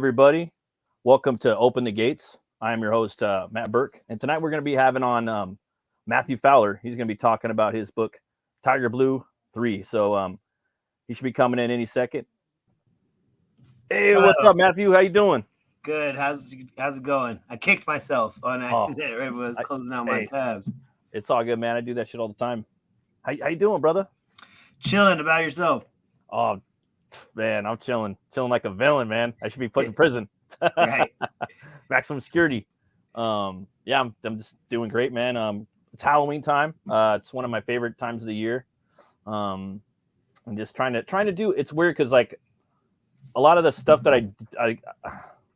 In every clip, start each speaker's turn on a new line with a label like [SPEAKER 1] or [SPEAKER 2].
[SPEAKER 1] everybody. Welcome to Open the Gates. I am your host, Matt Burke, and tonight we're going to be having on Matthew Fowler. He's going to be talking about his book, Tiger Blue 3. So he should be coming in any second. Hey,
[SPEAKER 2] Hello.
[SPEAKER 1] what's up, Matthew? How you doing?
[SPEAKER 2] Good. How's it going? I kicked myself on accident right when I was closing out my tabs.
[SPEAKER 1] It's all good, man. I do that shit all the time. How you doing, brother?
[SPEAKER 2] Chilling. About yourself?
[SPEAKER 1] Oh, man, I'm chilling like a villain, man. I should be put in prison.
[SPEAKER 2] Right.
[SPEAKER 1] Maximum security. I'm just doing great, man. It's Halloween time. It's one of my favorite times of the year. I'm just trying to do. It's weird because like a lot of the stuff that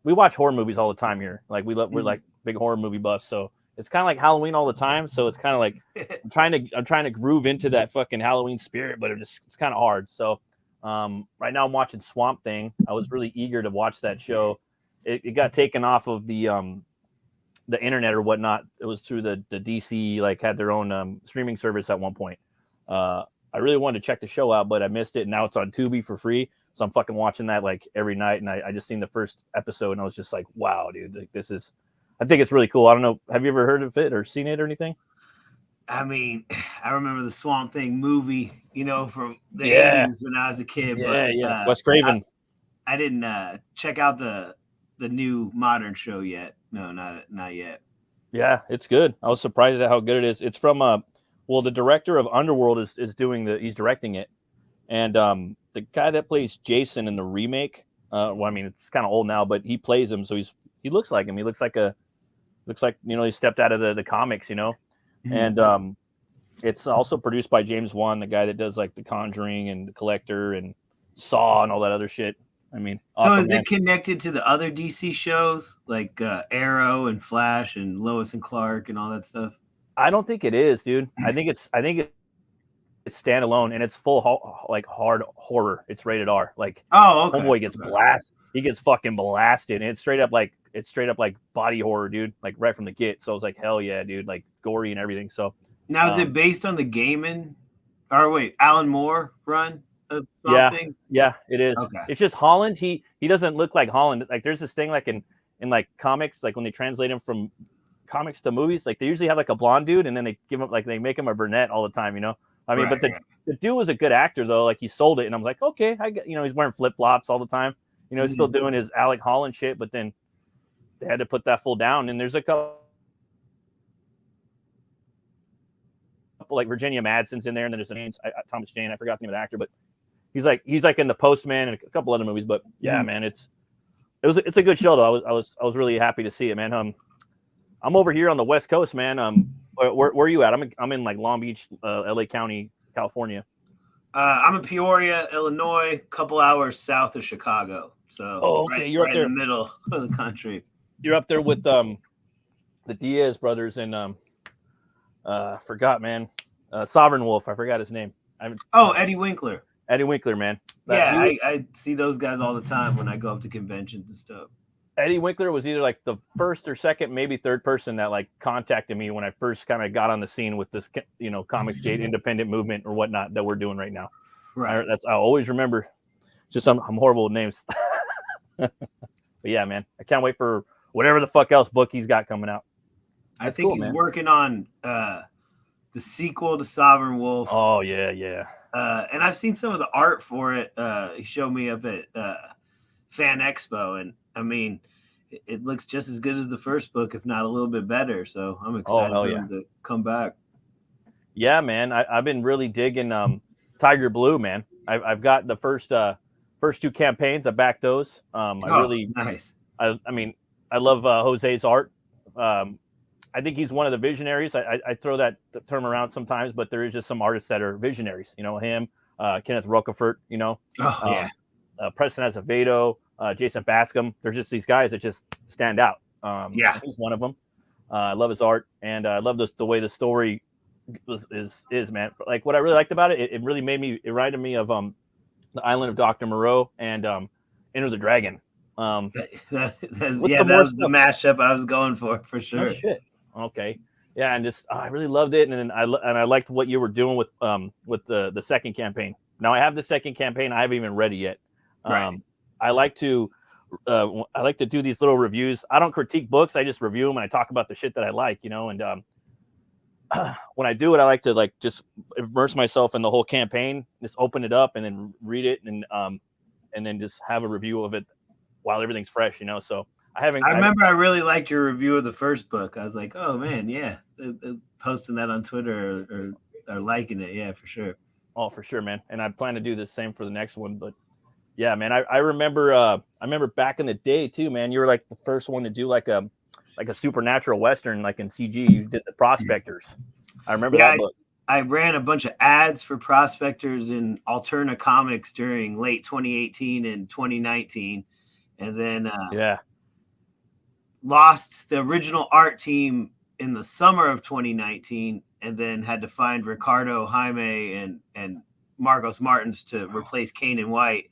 [SPEAKER 1] we watch horror movies all the time here. Like we're like big horror movie buffs, so it's kind of like Halloween all the time. So it's kind of like I'm trying to groove into that fucking Halloween spirit, but it's kind of hard. So right now I'm watching Swamp Thing. I was really eager to watch that show. It got taken off of the internet or whatnot. It was through the DC, like had their own streaming service at one point. I really wanted to check the show out, but I missed it. And now it's on Tubi for free. So I'm fucking watching that like every night. And I just seen the first episode and I was just like, wow, dude, like I think it's really cool. I don't know. Have you ever heard of it or seen it or anything?
[SPEAKER 2] I mean, I remember the Swamp Thing movie, from the 80s when I was a kid.
[SPEAKER 1] Yeah. Wes Craven.
[SPEAKER 2] I didn't check out the new modern show yet. No, not yet.
[SPEAKER 1] Yeah, it's good. I was surprised at how good it is. It's from the director of Underworld is he's directing it. And the guy that plays Jason in the remake, it's kind of old now, but he plays him, so he looks like him. He looks like he stepped out of the comics, Mm-hmm. And it's also produced by James Wan, the guy that does like The Conjuring and The Collector and Saw and all that other shit.
[SPEAKER 2] So is it connected to the other DC shows like Arrow and Flash and Lois and Clark and all that stuff?
[SPEAKER 1] I don't think it is, dude. I think it's standalone and it's full hard horror. It's rated R. Like,
[SPEAKER 2] okay.
[SPEAKER 1] Homeboy gets blasted. He gets fucking blasted, and it's straight up like body horror, dude. Like right from the get. So I was like, hell yeah, dude. Like gory and everything. So
[SPEAKER 2] now is it based on the Gaiman? Or wait, Alan Moore run?
[SPEAKER 1] Yeah, it is.
[SPEAKER 2] Okay.
[SPEAKER 1] It's just Holland. He doesn't look like Holland. Like there's this thing like in like comics, like when they translate him from comics to movies, like they usually have like a blonde dude, and then they give him they make him a brunette all the time, But the dude was a good actor though. Like he sold it, and I'm like, okay, I get, he's wearing flip flops all the time. He's still doing his Alec Holland shit, but then they had to put that full down. And there's a couple like Virginia Madsen's in there, and then there's names Thomas Jane. I forgot the name of the actor, but he's like in The Postman and a couple other movies. But yeah, man, it's a good show though. I was really happy to see it, man. I'm over here on the West Coast, man. Where are you at? I'm in like Long Beach, LA County, California.
[SPEAKER 2] I'm in Peoria, Illinois, a couple hours south of Chicago. So
[SPEAKER 1] you're up there
[SPEAKER 2] in the middle of the country.
[SPEAKER 1] You're up there with the Diaz brothers and forgot, man. Sovereign Wolf. I forgot his name.
[SPEAKER 2] Eddie Winkler.
[SPEAKER 1] Eddie Winkler, man.
[SPEAKER 2] I see those guys all the time when I go up to conventions and stuff.
[SPEAKER 1] Eddie Winkler was either like the first or second, maybe third person that like contacted me when I first kind of got on the scene with this, Comicsgate independent movement or whatnot that we're doing right now.
[SPEAKER 2] Right.
[SPEAKER 1] I always remember. Just I'm horrible with names. But yeah, man, I can't wait for whatever the fuck else book he's got coming out.
[SPEAKER 2] I think he's working on the sequel to Sovereign Wolf.
[SPEAKER 1] Oh yeah.
[SPEAKER 2] And I've seen some of the art for it. He showed me up at Fan Expo, and I mean, it looks just as good as the first book, if not a little bit better. So I'm excited for him to come back.
[SPEAKER 1] Yeah, man. I've been really digging Tiger Blue, man. I've got the first two campaigns. I backed those.
[SPEAKER 2] Nice.
[SPEAKER 1] I love Jose's art. I think he's one of the visionaries. I throw that term around sometimes, but there is just some artists that are visionaries. Him, Kenneth Rocafort, Preston Azevedo, Jason Bascom. There's just these guys that just stand out. He's one of them. I love his art, and I love the way the story is, man. Like what I really liked about it, it really it reminded me of The Island of Dr. Moreau and Enter the Dragon.
[SPEAKER 2] That's the mashup I was going for sure.
[SPEAKER 1] Oh, shit. Okay. Yeah, and just I really loved it, and I liked what you were doing with the second campaign. Now I have the second campaign. I haven't even read it yet.
[SPEAKER 2] Right.
[SPEAKER 1] I like to I like to do these little reviews. I don't critique books. I just review them and I talk about the shit that I like, you know. And when I do it, I like to like just immerse myself in the whole campaign, just open it up and then read it and then just have a review of it while everything's fresh, you know. So I
[SPEAKER 2] remember I really liked your review of the first book. I was like, oh man, yeah, posting that on Twitter or liking it, yeah, for sure.
[SPEAKER 1] Oh, for sure, man. And I plan to do the same for the next one. But yeah, man, I remember back in the day too, man. You were like the first one to do like a supernatural Western, like in CG. You did the Prospectors. I remember that book.
[SPEAKER 2] I ran a bunch of ads for Prospectors in Alterna Comics during late 2018 and 2019. And then lost the original art team in the summer of 2019, and then had to find Ricardo Jaime and Marcos Martins to replace Kane and White.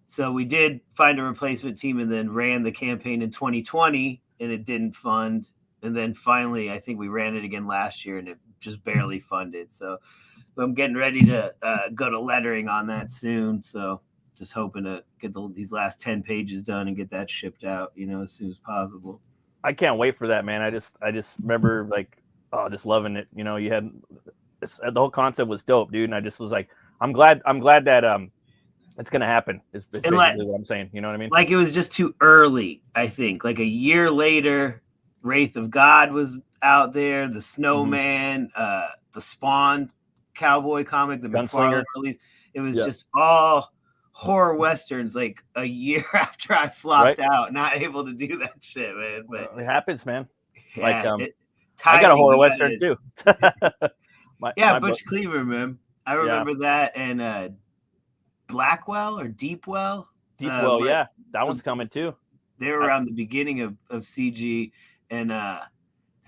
[SPEAKER 2] So we did find a replacement team and then ran the campaign in 2020, and it didn't fund. And then finally, I think we ran it again last year, and it just barely funded. So I'm getting ready to go to lettering on that soon. So just hoping to get these last 10 pages done and get that shipped out, you know, as soon as possible.
[SPEAKER 1] I can't wait for that, man. I just remember like, just loving it. You know, you had the whole concept was dope, dude. And I just was like, I'm glad that it's gonna happen. Is basically what I'm saying. You know what I mean?
[SPEAKER 2] Like it was just too early. I think like a year later, Wraith of God was out there. The Snowman, the Spawn cowboy comic, the McFarlane release. It was just all horror westerns like a year after I flopped out, not able to do that shit, man. But
[SPEAKER 1] it happens, man.
[SPEAKER 2] Yeah,
[SPEAKER 1] like I got a horror western too.
[SPEAKER 2] Butch Cleaver, man. I remember that, and Blackwell or Deepwell.
[SPEAKER 1] That one's coming too.
[SPEAKER 2] They were around the beginning of CG, and there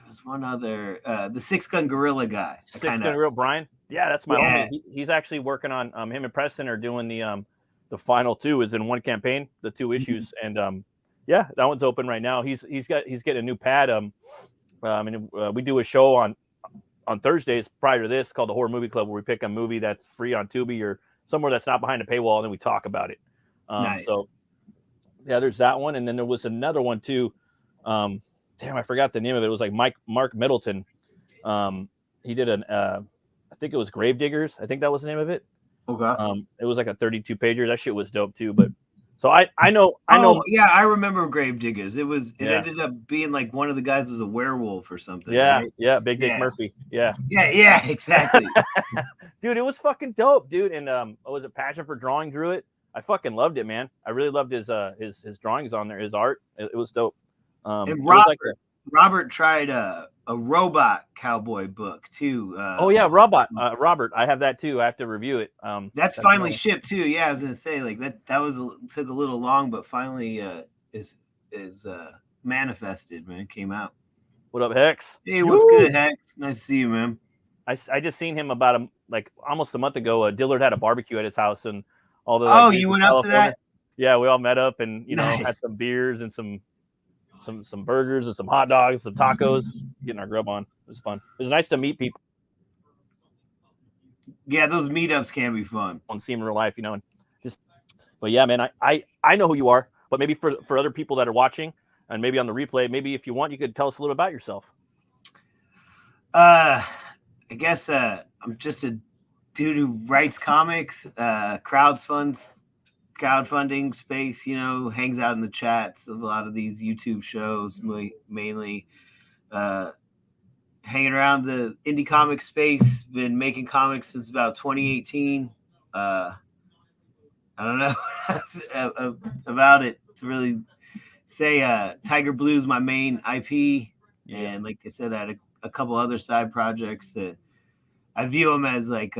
[SPEAKER 2] was one other, the Six Gun Gorilla guy.
[SPEAKER 1] Six Gun Gorilla, Brian. Yeah, that's my homie. He's actually working on him and Preston are doing the final two is in one campaign, the 2 issues, and that one's open right now. He's getting a new pad. We do a show on Thursdays prior to this called the Horror Movie Club, where we pick a movie that's free on Tubi or somewhere that's not behind a paywall, and then we talk about it.
[SPEAKER 2] Nice.
[SPEAKER 1] So yeah, there's that one, and then there was another one too. Damn, I forgot the name of it. It was like Mark Middleton. He did I think it was Gravediggers. I think that was the name of it.
[SPEAKER 2] Okay.
[SPEAKER 1] It was like a 32 pager. That shit was dope too. But so I know.
[SPEAKER 2] Yeah, I remember Gravediggers. It ended up being like one of the guys was a werewolf or something.
[SPEAKER 1] Yeah,
[SPEAKER 2] right?
[SPEAKER 1] yeah, Big Dick Murphy. Yeah,
[SPEAKER 2] exactly.
[SPEAKER 1] Dude, it was fucking dope, dude. And was it Passion for Drawing drew it? I fucking loved it, man. I really loved his drawings on there, his art. It was dope.
[SPEAKER 2] And Robert tried a robot cowboy book too.
[SPEAKER 1] Robert. I have that too. I have to review it.
[SPEAKER 2] That's finally shipped too. Yeah, I was gonna say like that took a little long, but finally is manifested, man. It came out.
[SPEAKER 1] What up, Hex?
[SPEAKER 2] Hey, what's good, Hex? Nice to see you, man.
[SPEAKER 1] I just seen him about almost a month ago. Dillard had a barbecue at his house, and all the
[SPEAKER 2] you went up to that?
[SPEAKER 1] Yeah, we all met up and had some beers and some burgers and some hot dogs, some tacos, getting our grub on. It was fun. It was nice to meet people.
[SPEAKER 2] Yeah, those meetups can be fun.
[SPEAKER 1] And see them in real life, and but yeah, man, I know who you are, but maybe for other people that are watching and maybe on the replay, maybe if you want, you could tell us a little about yourself.
[SPEAKER 2] I guess I'm just a dude who writes comics, crowdfunding space, hangs out in the chats of a lot of these YouTube shows, mainly hanging around the indie comic space, been making comics since about 2018. I don't know about it to really say. TYGER BLUE is my main IP. And like I said, I had a couple other side projects that I view them as like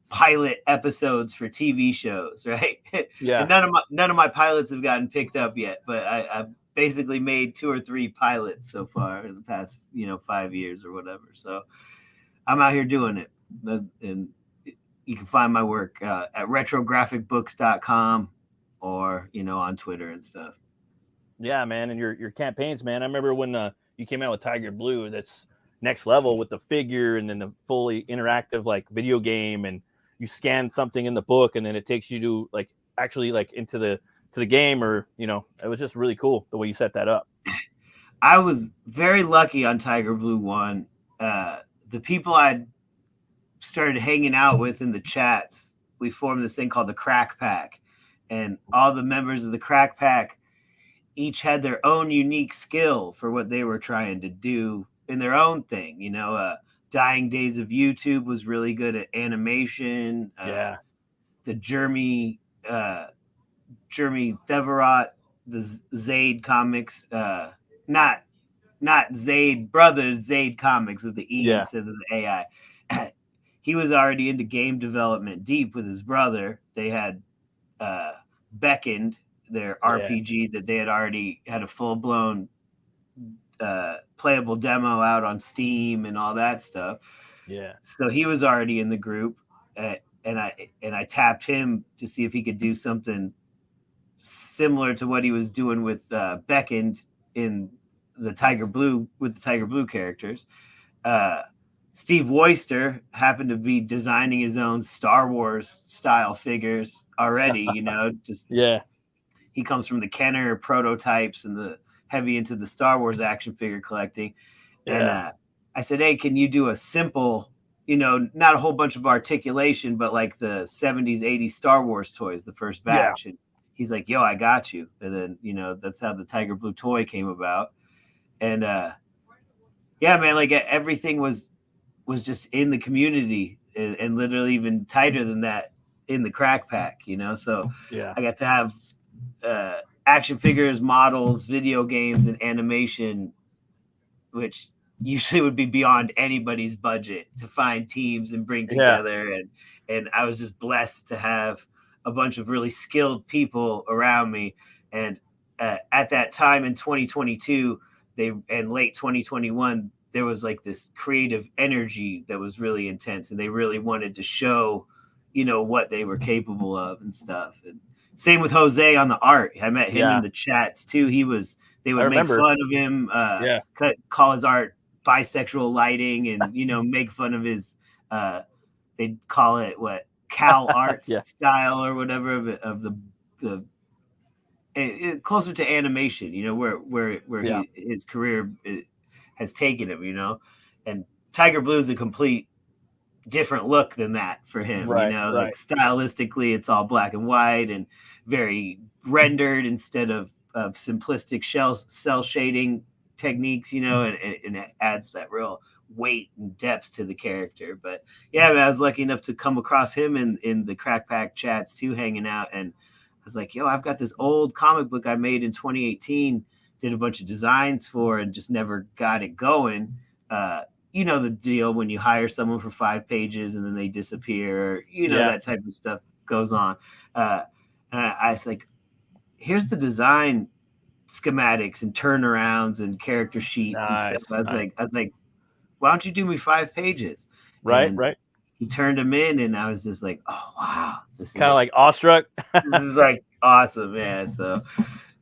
[SPEAKER 2] pilot episodes for TV shows, right?
[SPEAKER 1] Yeah.
[SPEAKER 2] And none of my pilots have gotten picked up yet, but I've basically made 2 or 3 pilots so far in the past, 5 years or whatever. So I'm out here doing it. And you can find my work at retrographicbooks.com or, on Twitter and stuff.
[SPEAKER 1] Yeah, man. And your campaigns, man. I remember when you came out with TYGER BLUE, that's next level with the figure and then the fully interactive like video game, and you scan something in the book and then it takes you to actually into the the game, or it was just really cool the way you set that up.
[SPEAKER 2] I was very lucky on Tiger Blue 1. The people I started hanging out with in the chats, we formed this thing called the Crack Pack, and all the members of the Crack Pack each had their own unique skill for what they were trying to do in their own thing. Dying Days of YouTube was really good at animation. The Jeremy Theverot, the Zaid comics, not Zaid Brothers, Zaid Comics with the E instead of the AI. He was already into game development deep with his brother. They had Beckoned, their RPG that they had already had a full-blown playable demo out on Steam and all that stuff.
[SPEAKER 1] Yeah.
[SPEAKER 2] So he was already in the group, and I tapped him to see if he could do something similar to what he was doing with Beckoned in the Tiger Blue with the Tiger Blue characters. Steve Woyster happened to be designing his own Star Wars style figures already, He comes from the Kenner prototypes and the heavy into the Star Wars action figure collecting. And I said, hey, can you do a simple, not a whole bunch of articulation, but like the 70s, 80s Star Wars toys, the first batch. And he's like, yo, I got you. And then, that's how the Tiger Blue toy came about. And man, like everything was just in the community and literally even tighter than that in the Crack Pack, So I got to have action figures, models, video games, and animation, which usually would be beyond anybody's budget to find teams and bring together. And I was just blessed to have a bunch of really skilled people around me. And at that time in 2022, and late 2021, there was like this creative energy that was really intense, and they really wanted to show, what they were capable of and stuff. And same with Jose on the art. I met him in the chats too. They would make fun of him, call his art bisexual lighting, and make fun of his they'd call it Cal Arts style or whatever of the closer to animation, where his career has taken him, and Tiger Blue is a complete different look than that for him, like stylistically it's all black and white and very rendered instead of simplistic cell shading techniques, and it adds that real weight and depth to the character. But man, I was lucky enough to come across him in the Crack Pack chats too, hanging out, and I was like, yo, I've got this old comic book I made in 2018, did a bunch of designs for, and just never got it going. The deal when you hire someone for 5 pages and then they disappear, that type of stuff goes on. And I was like, here's the design schematics and turnarounds and character sheets and stuff. I was like, why don't you do me 5 pages?
[SPEAKER 1] Right.
[SPEAKER 2] He turned them in, and I was just like, oh wow, this is
[SPEAKER 1] kind of like awestruck.
[SPEAKER 2] This is like awesome, man. So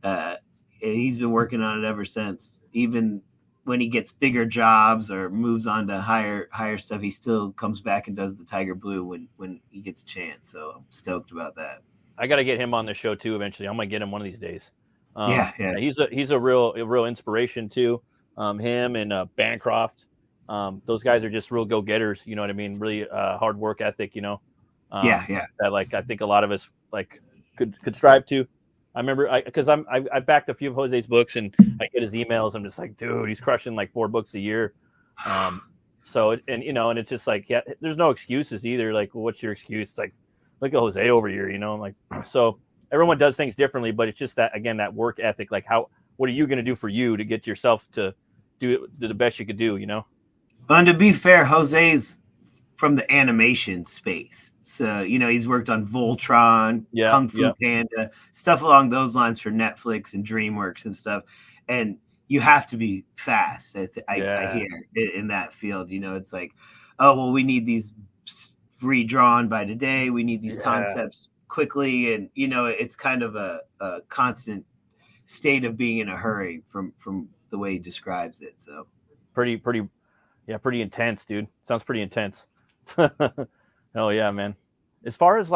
[SPEAKER 2] and he's been working on it ever since. Even when he gets bigger jobs or moves on to higher stuff, he still comes back and does the Tiger Blue when he gets a chance. So I'm stoked about that.
[SPEAKER 1] I got to get him on the show too eventually. I'm gonna get him one of these days. He's a real inspiration too. Him and Bancroft. Those guys are just real go-getters. You know what I mean? Really hard work ethic. That I think a lot of us could strive to. I remember because I backed a few of Jose's books, and I get his emails. I'm just like, dude, he's crushing 4 books a year. So and it's just there's no excuses either. Well, what's your excuse? Look at Jose over here, so everyone does things differently, but it's just that work ethic. What are you going to do for you to get yourself to do the best you could do?
[SPEAKER 2] And to be fair, Jose's from the animation space. So, he's worked on Voltron, Kung Fu Panda, stuff along those lines for Netflix and DreamWorks and stuff. And you have to be fast, I hear, in that field. It's like, oh, well, we need these redrawn by today. We need these concepts quickly. And, it's kind of a constant state of being in a hurry from the way he describes it. So
[SPEAKER 1] pretty intense, dude. Sounds pretty intense. Oh yeah, man. As far as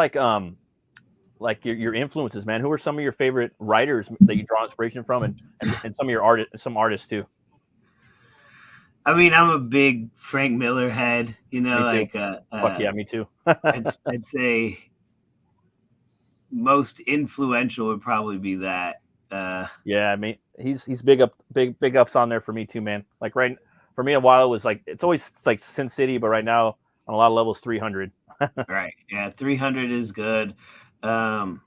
[SPEAKER 1] like your influences, man. Who are some of your favorite writers that you draw inspiration from, and some of your artists too?
[SPEAKER 2] I mean, I'm a big Frank Miller head. You know,
[SPEAKER 1] Me too.
[SPEAKER 2] like
[SPEAKER 1] Fuck yeah, me too.
[SPEAKER 2] I'd say most influential would probably be that.
[SPEAKER 1] Yeah, I mean, he's big ups on there for me too, man. Like for me a while it was like it's always like Sin City, but right now on a lot of levels 300.
[SPEAKER 2] Right. Yeah, 300 is good. I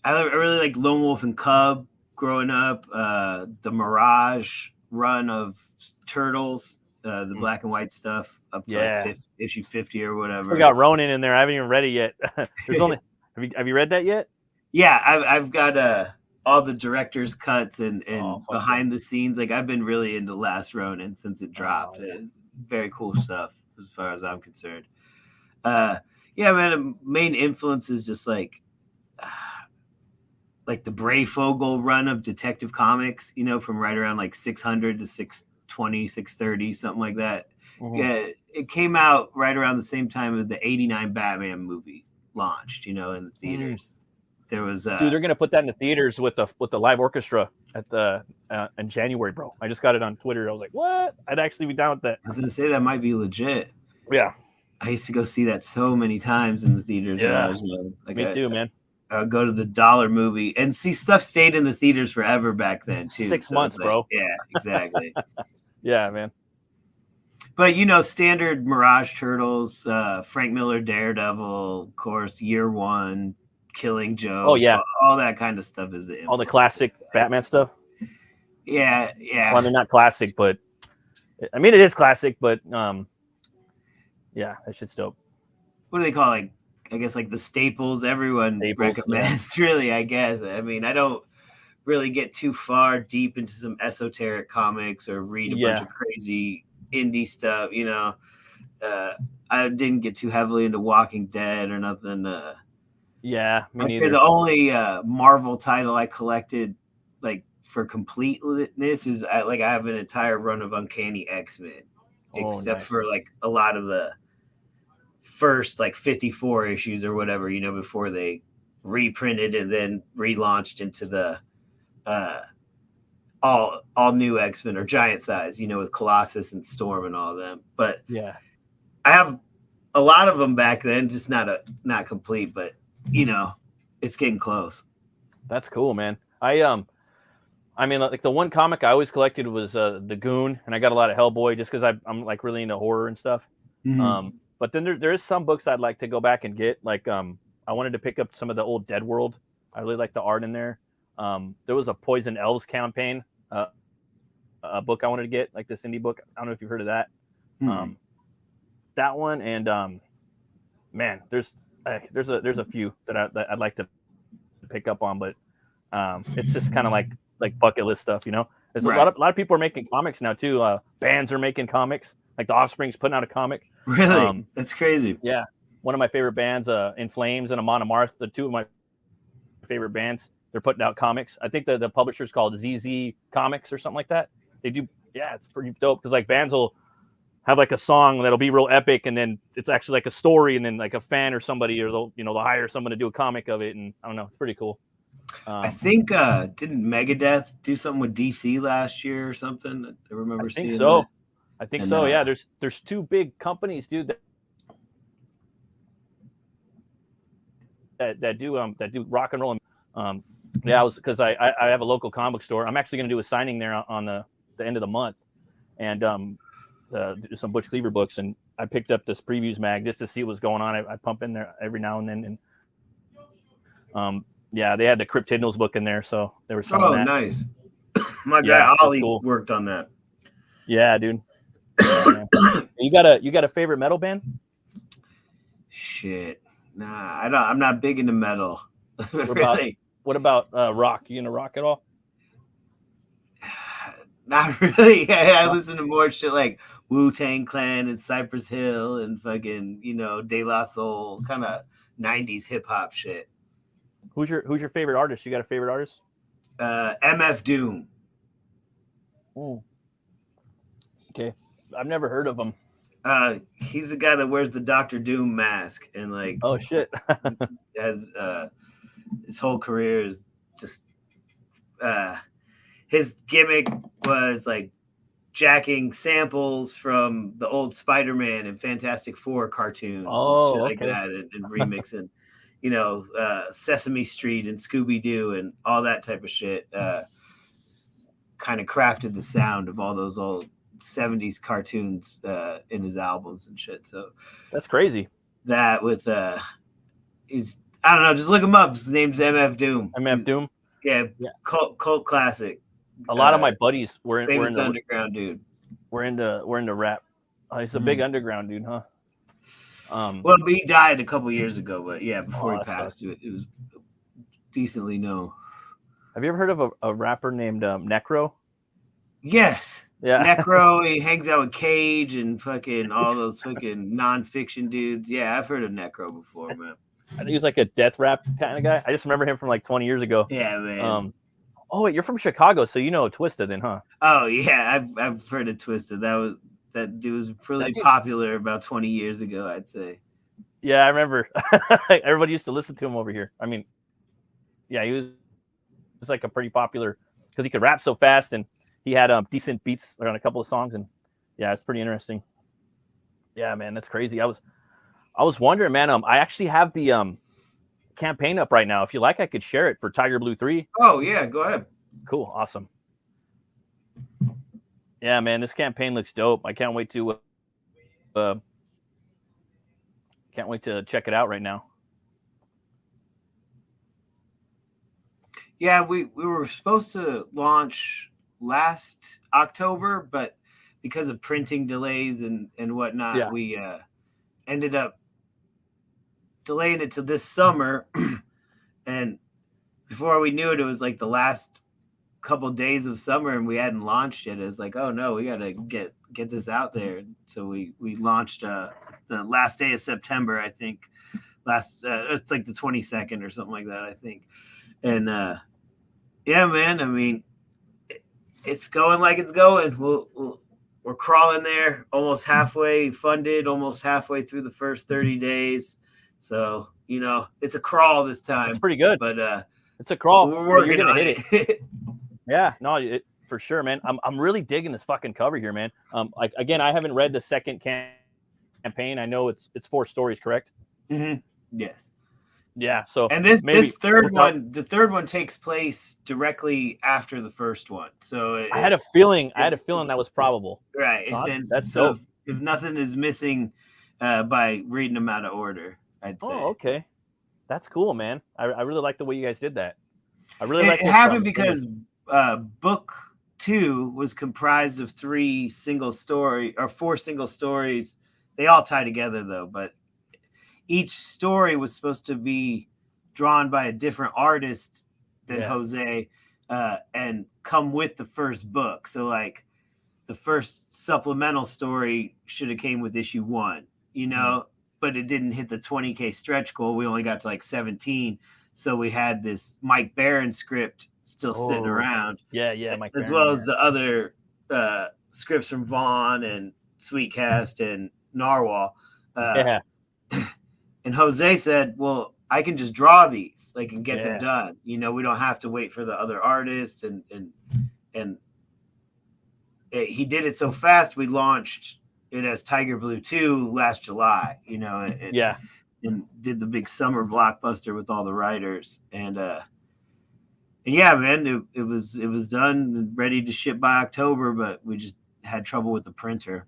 [SPEAKER 2] really like Lone Wolf and Cub growing up. The Mirage run of Turtles, the black and white stuff up to like issue 50 or whatever.
[SPEAKER 1] Still got Ronin in there. I haven't even read it yet. There's only have you read that yet?
[SPEAKER 2] Yeah, I've got all the director's cuts and behind the scenes. Like I've been really into Last Ronin since it dropped. Very cool stuff as far as I'm concerned. Yeah, man. Main influence is just like the Brayfogle run of Detective Comics. You know, from right around like 600 to 620, 630, something like that. Mm-hmm. Yeah, it came out right around the same time as the '89 Batman movie launched. You know, in the theaters. There was
[SPEAKER 1] dude, they're gonna put that in the theaters with the live orchestra at the in January, bro. I just got it on Twitter. I was like, what? I'd actually be down with that.
[SPEAKER 2] I was gonna say that might be legit.
[SPEAKER 1] Yeah,
[SPEAKER 2] I used to go see that so many times in the theaters.
[SPEAKER 1] Yeah,
[SPEAKER 2] when I was young. Like
[SPEAKER 1] me too, man.
[SPEAKER 2] I would go to the dollar movie and see stuff stayed in the theaters forever back then too.
[SPEAKER 1] 6 months, bro.
[SPEAKER 2] Yeah, exactly.
[SPEAKER 1] Yeah, man.
[SPEAKER 2] But you know, standard Mirage Turtles, Frank Miller Daredevil, of course, Year One, Killing Joke.
[SPEAKER 1] Oh yeah,
[SPEAKER 2] all that kind of stuff is
[SPEAKER 1] all the classic Batman stuff.
[SPEAKER 2] Yeah.
[SPEAKER 1] Well, I mean, not classic, but I mean, it is classic, but yeah, that shit's dope.
[SPEAKER 2] What do they call it? I guess like the staples everyone recommends. Yeah. Really, I guess. I mean, I don't really get too far deep into some esoteric comics or read a bunch of crazy indie stuff. You know, I didn't get too heavily into Walking Dead or nothing.
[SPEAKER 1] Yeah,
[SPEAKER 2] I'd say the only Marvel title I collected like for completeness is I have an entire run of Uncanny X-Men, except for like a lot of the first like 54 issues or whatever, you know, before they reprinted and then relaunched into the all new X-Men or Giant Size, you know, with Colossus and Storm and all of them. But
[SPEAKER 1] yeah,
[SPEAKER 2] I have a lot of them back then, just not complete, but you know, it's getting close.
[SPEAKER 1] That's cool, man. I mean, like the one comic I always collected was the Goon, and I got a lot of Hellboy just because I'm like really into horror and stuff.
[SPEAKER 2] Mm-hmm.
[SPEAKER 1] But then there is some books I'd like to go back and get. Like I wanted to pick up some of the old Dead World. I really like the art in there. There was a Poison Elves campaign, a book I wanted to get, like this indie book. I don't know if you've heard of that.
[SPEAKER 2] Mm-hmm.
[SPEAKER 1] That one, and man, there's a few that I'd like to pick up on, but it's just kind of like bucket list stuff, you know. There's a lot of people are making comics now too. Bands are making comics. Like the Offspring's putting out a comic.
[SPEAKER 2] Really? That's crazy.
[SPEAKER 1] Yeah. One of my favorite bands, In Flames and Amon Amarth, the two of my favorite bands, they're putting out comics. I think the publisher's called ZZ Comics or something like that. They do, yeah, it's pretty dope because like bands will have like a song that'll be real epic, and then it's actually like a story, and then like a fan or somebody, or they'll hire someone to do a comic of it, and I don't know, it's pretty cool.
[SPEAKER 2] I think didn't Megadeth do something with DC last year or something? I remember seeing
[SPEAKER 1] so.
[SPEAKER 2] that.
[SPEAKER 1] I think so. Yeah, there's two big companies, dude, that do rock and roll. Yeah, because I have a local comic store. I'm actually going to do a signing there on the end of the month, and do some Butch Cleaver books. And I picked up this previews mag just to see what's going on. I pump in there every now and then, and yeah, they had the Crypt Hidnals book in there, so there was some.
[SPEAKER 2] Oh, nice. My guy Ollie worked on that.
[SPEAKER 1] Yeah, dude. Yeah, you got a favorite metal band?
[SPEAKER 2] Shit, nah, I'm not big into metal.
[SPEAKER 1] What about rock? You into rock at all?
[SPEAKER 2] Not really. I listen to more shit like Wu-Tang Clan and Cypress Hill and fucking, you know, De La Soul, kind of 90s hip hop shit.
[SPEAKER 1] Who's your favorite artist? You got a favorite artist?
[SPEAKER 2] MF Doom.
[SPEAKER 1] Okay, I've never heard of him.
[SPEAKER 2] He's the guy that wears the Doctor Doom mask and like
[SPEAKER 1] Oh shit.
[SPEAKER 2] has his whole career is just his gimmick was like jacking samples from the old Spider-Man and Fantastic Four cartoons and shit like that, and remixing, Sesame Street and Scooby-Doo and all that type of shit. Kind of crafted the sound of all those old 70s cartoons in his albums and shit. So
[SPEAKER 1] that's crazy.
[SPEAKER 2] That with he's I don't know, just look him up. His name's MF Doom.
[SPEAKER 1] MF Doom.
[SPEAKER 2] Yeah. Cult classic.
[SPEAKER 1] A lot of my buddies were in the
[SPEAKER 2] underground dude.
[SPEAKER 1] We're into rap. He's a big underground dude, huh?
[SPEAKER 2] Well, he died a couple years ago, but yeah, before he passed, it was decently known.
[SPEAKER 1] Have you ever heard of a rapper named Necro?
[SPEAKER 2] Yes.
[SPEAKER 1] Yeah.
[SPEAKER 2] Necro, he hangs out with Cage and fucking all those fucking nonfiction dudes. Yeah, I've heard of Necro before, man.
[SPEAKER 1] I think he's like a death rap kind of guy. I just remember him from like 20 years ago.
[SPEAKER 2] Yeah, man.
[SPEAKER 1] Oh, wait, you're from Chicago, so you know Twisted then, huh?
[SPEAKER 2] Oh yeah, I've heard of Twisted. That dude was really popular about 20 years ago, I'd say.
[SPEAKER 1] Yeah, I remember. Everybody used to listen to him over here. I mean, yeah, he was like a pretty popular because he could rap so fast and he had decent beats on a couple of songs, and yeah, it's pretty interesting. Yeah, man, that's crazy. I was wondering, man. I actually have the campaign up right now. If you like, I could share it for Tiger Blue 3.
[SPEAKER 2] Oh yeah, go ahead.
[SPEAKER 1] Cool, awesome. Yeah, man, this campaign looks dope. I can't wait to check it out right now.
[SPEAKER 2] Yeah, we were supposed to launch last October, but because of printing delays and whatnot, we ended up delaying it to this summer. And before we knew it, it was like the last couple of days of summer and we hadn't launched it. It was like, oh no, we gotta get this out there. So we launched the last day of September, I think. It's like the 22nd or something like that, I think. And yeah, man, I mean, it's going like it's going. We're crawling there, almost halfway funded, almost halfway through the first 30 days. So, it's a crawl this time.
[SPEAKER 1] It's pretty good.
[SPEAKER 2] But
[SPEAKER 1] it's a crawl.
[SPEAKER 2] We're working
[SPEAKER 1] You're gonna
[SPEAKER 2] on
[SPEAKER 1] hit it. Yeah, no, for sure, man. I'm really digging this fucking cover here, man. Again, I haven't read the second campaign. I know it's 4 stories, correct?
[SPEAKER 2] Mm-hmm. Yes.
[SPEAKER 1] Yeah. So
[SPEAKER 2] and this third one, the third one takes place directly after the first one. So
[SPEAKER 1] I had a feeling that was probable.
[SPEAKER 2] Right.
[SPEAKER 1] So that's dope.
[SPEAKER 2] If nothing is missing by reading them out of order, I'd say.
[SPEAKER 1] Oh, okay. That's cool, man. I really like the way you guys did that. I really like
[SPEAKER 2] it. It happened because book 2 was comprised of 4 single stories. They all tie together though, but each story was supposed to be drawn by a different artist than Jose and come with the first book. So like the first supplemental story should have came with issue 1, but it didn't hit the 20K stretch goal. We only got to like 17. So we had this Mike Barron script still sitting around.
[SPEAKER 1] Yeah, Mike
[SPEAKER 2] as
[SPEAKER 1] Barron,
[SPEAKER 2] well as the other scripts from Vaughn and Sweetcast and Narwhal. And Jose said, well, I can just draw these, like, and get them done. We don't have to wait for the other artists. And he did it so fast, we launched it as Tiger Blue 2 last July, and did the big summer blockbuster with all the writers. And yeah, man, it was done and ready to ship by October, but we just had trouble with the printer.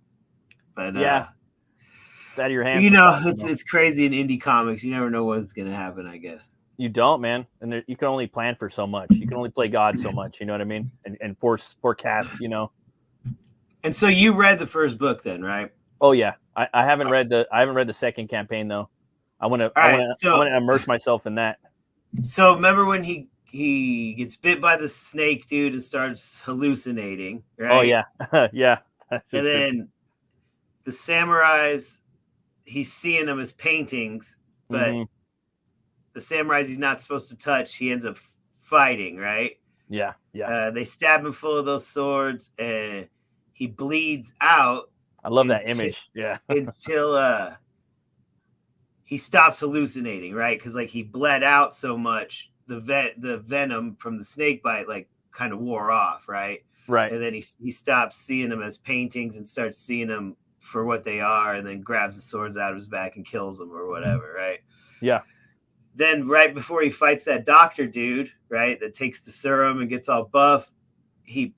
[SPEAKER 2] But
[SPEAKER 1] out of your hands.
[SPEAKER 2] It's crazy in indie comics. You never know what's going to happen, I guess.
[SPEAKER 1] You don't, man. And you can only plan for so much. You can only play God so much. You know what I mean? And forecast,
[SPEAKER 2] And so you read the first book then, right?
[SPEAKER 1] Oh yeah. I haven't read the second campaign though. I want to immerse myself in that.
[SPEAKER 2] So remember when he gets bit by the snake dude and starts hallucinating, right?
[SPEAKER 1] Oh yeah. Yeah.
[SPEAKER 2] And then the samurais, he's seeing them as paintings, but the samurais he's not supposed to touch, he ends up fighting, right?
[SPEAKER 1] Yeah.
[SPEAKER 2] They stab him full of those swords, and he bleeds out.
[SPEAKER 1] I love that image. Yeah.
[SPEAKER 2] Until he stops hallucinating, right? Because like he bled out so much, the venom from the snake bite like kind of wore off, right?
[SPEAKER 1] Right.
[SPEAKER 2] And then he stops seeing them as paintings and starts seeing them for what they are, and then grabs the swords out of his back and kills them or whatever, right?
[SPEAKER 1] Yeah.
[SPEAKER 2] Then right before he fights that doctor dude, right, that takes the serum and gets all buff, he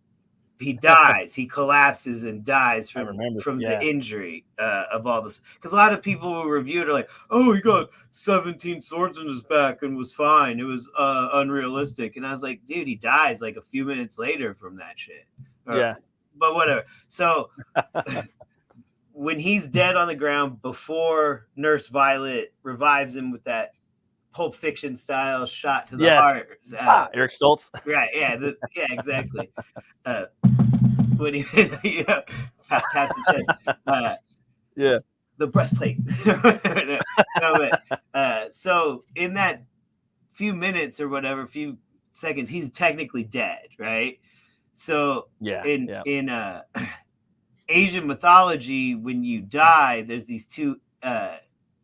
[SPEAKER 2] dies. He collapses and dies from the injury of all this. Because a lot of people who review it are like, oh, he got 17 swords in his back and was fine. It was unrealistic. And I was like, dude, he dies like a few minutes later from that shit.
[SPEAKER 1] Yeah.
[SPEAKER 2] But whatever. So when he's dead on the ground, before Nurse Violet revives him with that Pulp Fiction style shot to the heart.
[SPEAKER 1] Eric Stoltz.
[SPEAKER 2] Right. Yeah. Yeah, exactly. When he taps the chest.
[SPEAKER 1] Yeah.
[SPEAKER 2] The breastplate. So in that few minutes or whatever, few seconds, he's technically dead, right? So in Asian mythology, when you die, there's these two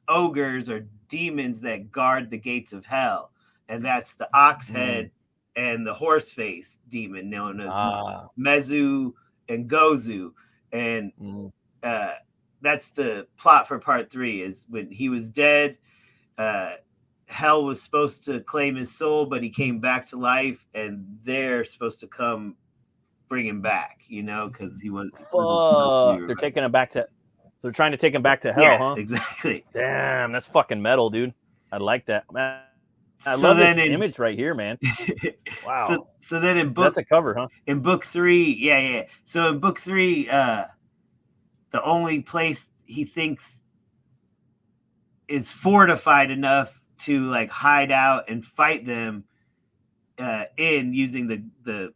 [SPEAKER 2] ogres or demons that guard the gates of hell, and that's the ox head and the horse face demon known as Mezu and Gozu. And that's the plot for part 3, is when he was dead, hell was supposed to claim his soul, but he came back to life, and they're supposed to come bring him back, because he wasn't supposed to be.
[SPEAKER 1] They're taking him back to. They're trying to take him back to hell, huh?
[SPEAKER 2] Exactly.
[SPEAKER 1] Damn, that's fucking metal, dude. I like that, man. I love this image right here, man. Wow.
[SPEAKER 2] So then in book,
[SPEAKER 1] that's a cover, huh?
[SPEAKER 2] In book 3, So in book 3, the only place he thinks is fortified enough to like hide out and fight them in using the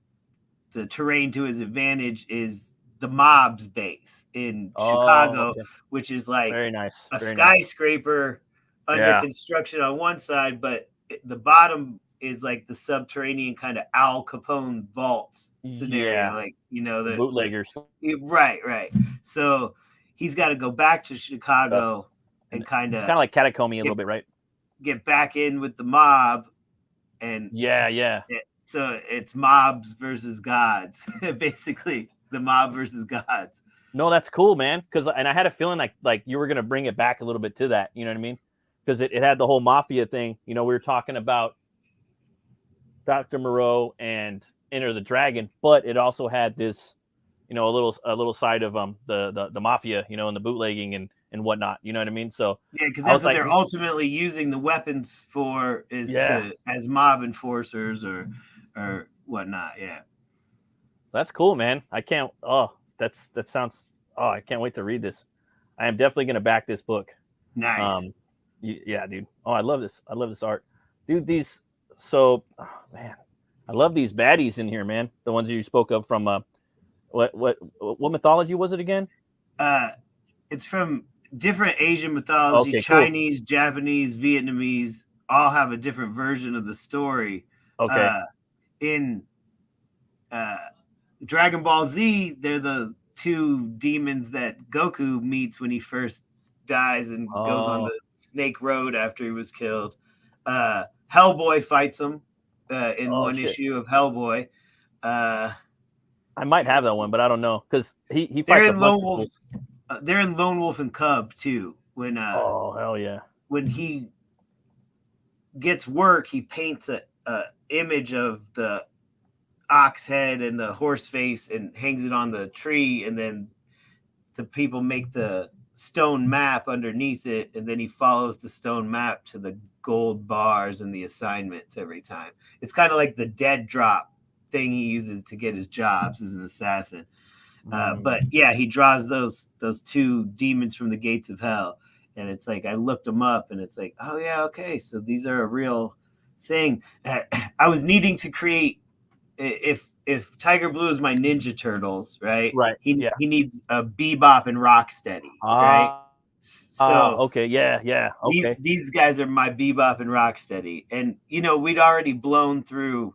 [SPEAKER 2] terrain to his advantage is the mob's base in Chicago, which is like
[SPEAKER 1] very nice.
[SPEAKER 2] A skyscraper under construction on one side, but the bottom is like the subterranean kind of Al Capone vaults scenario, like the
[SPEAKER 1] bootleggers.
[SPEAKER 2] Right. So he's got to go back to Chicago and kind of
[SPEAKER 1] like catacomby a little bit, right?
[SPEAKER 2] Get back in with the mob, and so it's mobs versus gods, basically. The mob versus gods.
[SPEAKER 1] No, that's cool, man. And I had a feeling like you were gonna bring it back a little bit to that. You know what I mean? Because it had the whole mafia thing. We were talking about Dr. Moreau and Enter the Dragon, but it also had this, a little side of the mafia, and the bootlegging and whatnot. You know what I mean? So
[SPEAKER 2] because that's what they're ultimately using the weapons for, is as mob enforcers or whatnot. Yeah.
[SPEAKER 1] That's cool, man. I can't. That sounds. I can't wait to read this. I am definitely gonna back this book.
[SPEAKER 2] Nice.
[SPEAKER 1] Yeah, dude. Oh, I love this. I love this art, dude. These. So, man, I love these baddies in here, man. The ones you spoke of from what mythology was it again?
[SPEAKER 2] It's from different Asian mythology.
[SPEAKER 1] Okay,
[SPEAKER 2] Chinese, cool. Japanese, Vietnamese, all have a different version of the story.
[SPEAKER 1] Okay.
[SPEAKER 2] In Dragon Ball Z, they're the two demons that Goku meets when he first dies and goes on the Snake Road after he was killed. Hellboy fights him in one issue of Hellboy.
[SPEAKER 1] I might have that one, but I don't know, because he fights.
[SPEAKER 2] They're in Lone Wolf. They're in Lone Wolf and Cub too. When
[SPEAKER 1] hell yeah!
[SPEAKER 2] When he gets work, he paints a image of the ox head and the horse face and hangs it on the tree, and then the people make the stone map underneath it, and then he follows the stone map to the gold bars and the assignments every time. It's kind of like the dead drop thing he uses to get his jobs as an assassin. But yeah, he draws those two demons from the gates of hell, and it's like I looked them up, and it's like, oh yeah, okay, so these are a real thing. I was needing to create, if Tiger Blue is my Ninja Turtles, right?
[SPEAKER 1] Right.
[SPEAKER 2] He needs a Bebop and Rocksteady, right? So
[SPEAKER 1] okay, yeah. Okay.
[SPEAKER 2] These guys are my Bebop and Rocksteady, and we'd already blown through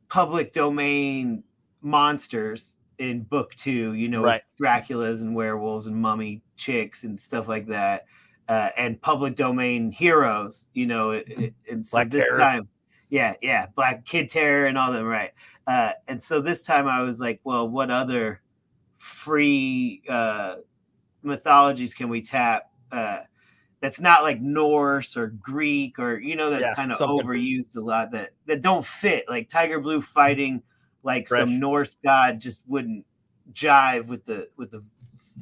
[SPEAKER 2] public domain monsters in book 2, you know,
[SPEAKER 1] Right.
[SPEAKER 2] with Draculas and werewolves and mummy chicks and stuff like that, and public domain heroes, you know, and so
[SPEAKER 1] Black
[SPEAKER 2] this
[SPEAKER 1] Terror.
[SPEAKER 2] time, yeah, Black Kid Terror and all them, right? And so this time I was like, well, what other free mythologies can we tap? That's not like Norse or Greek or, you know, that's kind of overused a lot, that don't fit. Like Tiger Blue fighting like some Norse god just wouldn't jive with the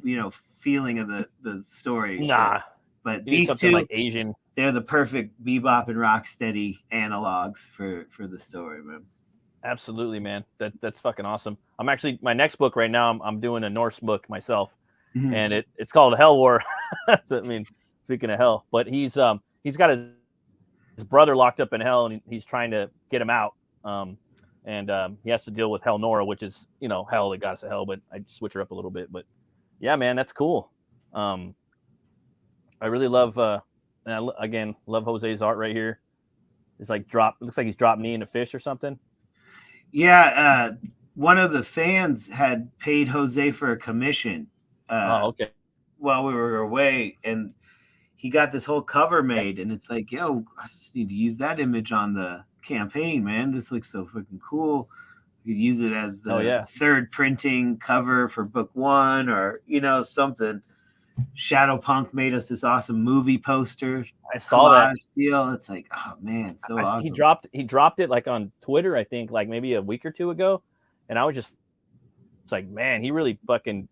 [SPEAKER 2] you know, feeling of the story.
[SPEAKER 1] Nah.
[SPEAKER 2] So, but these two,
[SPEAKER 1] like Asian,
[SPEAKER 2] they're the perfect Bebop and Rocksteady analogs for the story, man.
[SPEAKER 1] Absolutely, man. That's fucking awesome. I'm actually, my next book right now, I'm doing a Norse book myself, and it's called Hell War. I mean, speaking of hell, but he's got his brother locked up in hell, and he's trying to get him out. And he has to deal with Hell Nora, which is, you know, hell, the goddess of hell, but I switch her up a little bit. But yeah, man, that's cool. I really love, and I, again, love Jose's art right here. It's like it looks like he's dropped knee in a fish or something.
[SPEAKER 2] Yeah, one of the fans had paid Jose for a commission.
[SPEAKER 1] Okay.
[SPEAKER 2] While we were away, and he got this whole cover made, and it's like, yo, I just need to use that image on the campaign, man. This looks so freaking cool. You could use it as the third printing cover for book 1, or, you know, something. Shadowpunk made us this awesome movie poster.
[SPEAKER 1] I saw that
[SPEAKER 2] deal. It's like, oh man, so awesome.
[SPEAKER 1] He dropped it like on Twitter, I think, like maybe a week or 2 ago, and I was just, it's like, man, he really fucking,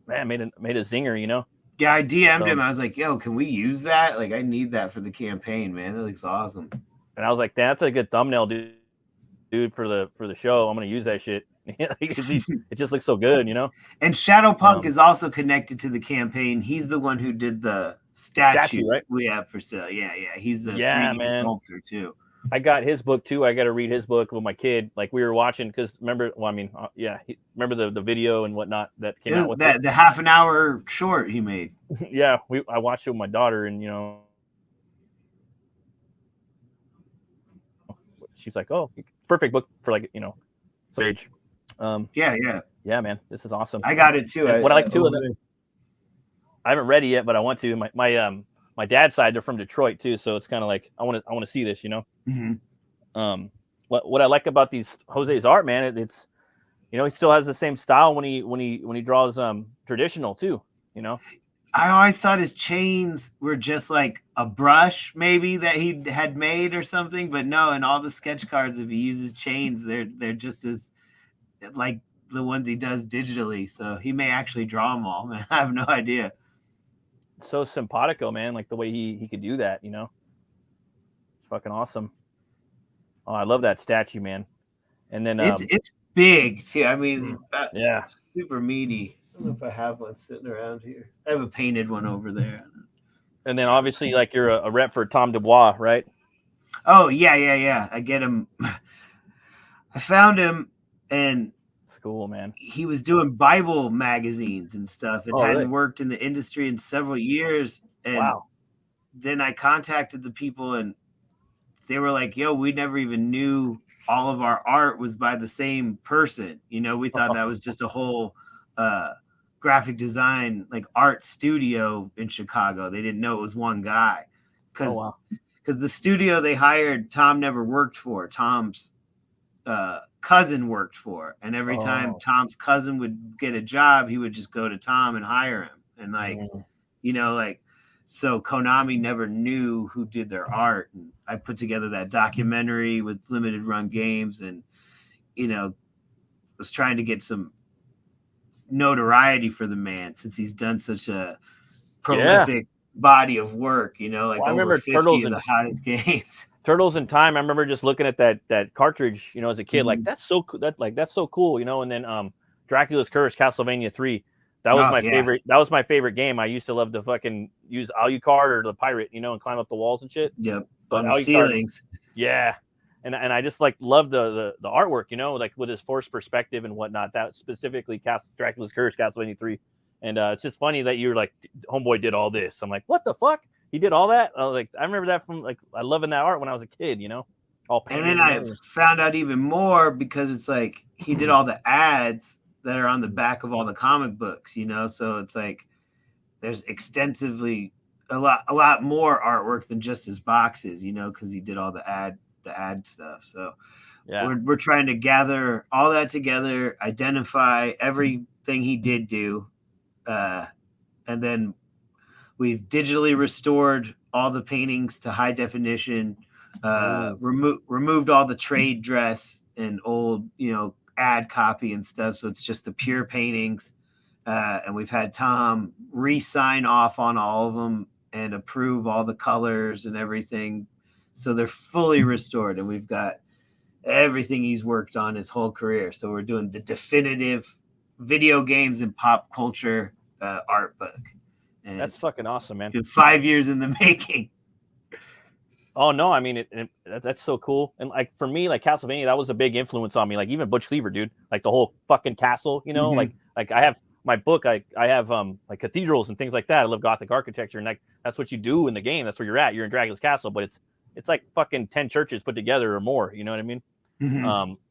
[SPEAKER 1] man, made a zinger, you know.
[SPEAKER 2] Yeah, I DM'd him. I was like, yo, can we use that? Like, I need that for the campaign, man. That looks awesome.
[SPEAKER 1] And I was like, that's a good thumbnail, dude, for the show. I'm gonna use that shit. It just looks so good, you know.
[SPEAKER 2] And Shadowpunk is also connected to the campaign. He's the one who did the statue right? We have for sale. Yeah. He's the 3D sculptor too.
[SPEAKER 1] I got his book too. I got to read his book with my kid. Like, we were watching, because remember, well, I mean, remember the video and whatnot that came out with
[SPEAKER 2] that the half an hour short he made.
[SPEAKER 1] Yeah, I watched it with my daughter, and you know, she's like, "Oh, perfect book for, like, you know, age." Yeah, man, this is awesome.
[SPEAKER 2] I got it too.
[SPEAKER 1] What I like too, I haven't read it yet, but I want to. My dad's side, they're from Detroit too, so it's kind of like I want to see this, you know. What I like about these Jose's art, man, it's, you know, he still has the same style when he draws traditional too, you know.
[SPEAKER 2] I always thought his chains were just like a brush maybe that he had made or something, but no, in all the sketch cards, if he uses chains, they're just as like the ones he does digitally. So he may actually draw them all, man. I have no idea.
[SPEAKER 1] So simpatico, man, like the way he could do that, you know. It's fucking awesome. Oh, I love that statue, man. And then
[SPEAKER 2] it's big too. I mean,
[SPEAKER 1] yeah,
[SPEAKER 2] super meaty. I don't know if I have one sitting around here. I have a painted one over there.
[SPEAKER 1] And then obviously, like, you're a rep for Tom Dubois, right?
[SPEAKER 2] Oh yeah. I get him. I found him, and
[SPEAKER 1] it's cool, man.
[SPEAKER 2] He was doing Bible magazines and stuff, and hadn't worked in the industry in several years. And then I contacted the people, and they were like, yo, we never even knew all of our art was by the same person. You know, we thought that was just a whole graphic design, like, art studio in Chicago. They didn't know it was one guy. Because the studio they hired, Tom never worked for. Tom's cousin worked for. And every time Tom's cousin would get a job, he would just go to Tom and hire him. And, like, you know, like, so Konami never knew who did their art. And I put together that documentary with limited run games, and, you know, was trying to get some notoriety for the man, since he's done such a prolific body of work, you know, like, I remember 50 Turtles of the hottest games.
[SPEAKER 1] Turtles in Time. I remember just looking at that cartridge, you know, as a kid, like, that's so cool, you know. And then Dracula's Curse, Castlevania 3. That was my favorite. That was my favorite game. I used to love to fucking use Alucard or the pirate, you know, and climb up the walls and shit.
[SPEAKER 2] Yep. On the ceilings.
[SPEAKER 1] Yeah. And I just, like, love the artwork, you know, like, with his forced perspective and whatnot. That specifically Dracula's Curse, Castlevania 3. And it's just funny that you're like, homeboy did all this. I'm like, what the fuck? He did all that? I was like, I remember that from, like, I loving that art when I was a kid, you know.
[SPEAKER 2] And then I found out even more, because it's like he did all the ads that are on the back of all the comic books, you know? So it's like there's extensively a lot more artwork than just his boxes, you know, because he did all the ad stuff. So
[SPEAKER 1] yeah,
[SPEAKER 2] we're trying to gather all that together, identify everything he did do, and then we've digitally restored all the paintings to high definition, removed all the trade dress and old, you know, ad copy and stuff. So it's just the pure paintings. And we've had Tom re-sign off on all of them and approve all the colors and everything. So they're fully restored. And we've got everything he's worked on his whole career. So we're doing the definitive video games and pop culture art book. And
[SPEAKER 1] that's fucking awesome, man.
[SPEAKER 2] Been 5 years in the making.
[SPEAKER 1] Oh no, I mean that's so cool. And like for me, like Castlevania, that was a big influence on me. Like even Butch Cleaver, dude. Like the whole fucking castle, you know. Like I have my book. I have like cathedrals and things like that. I love Gothic architecture, and like that's what you do in the game. That's where you're at. You're in Dracula's castle, but it's like fucking 10 churches put together or more. You know what I mean?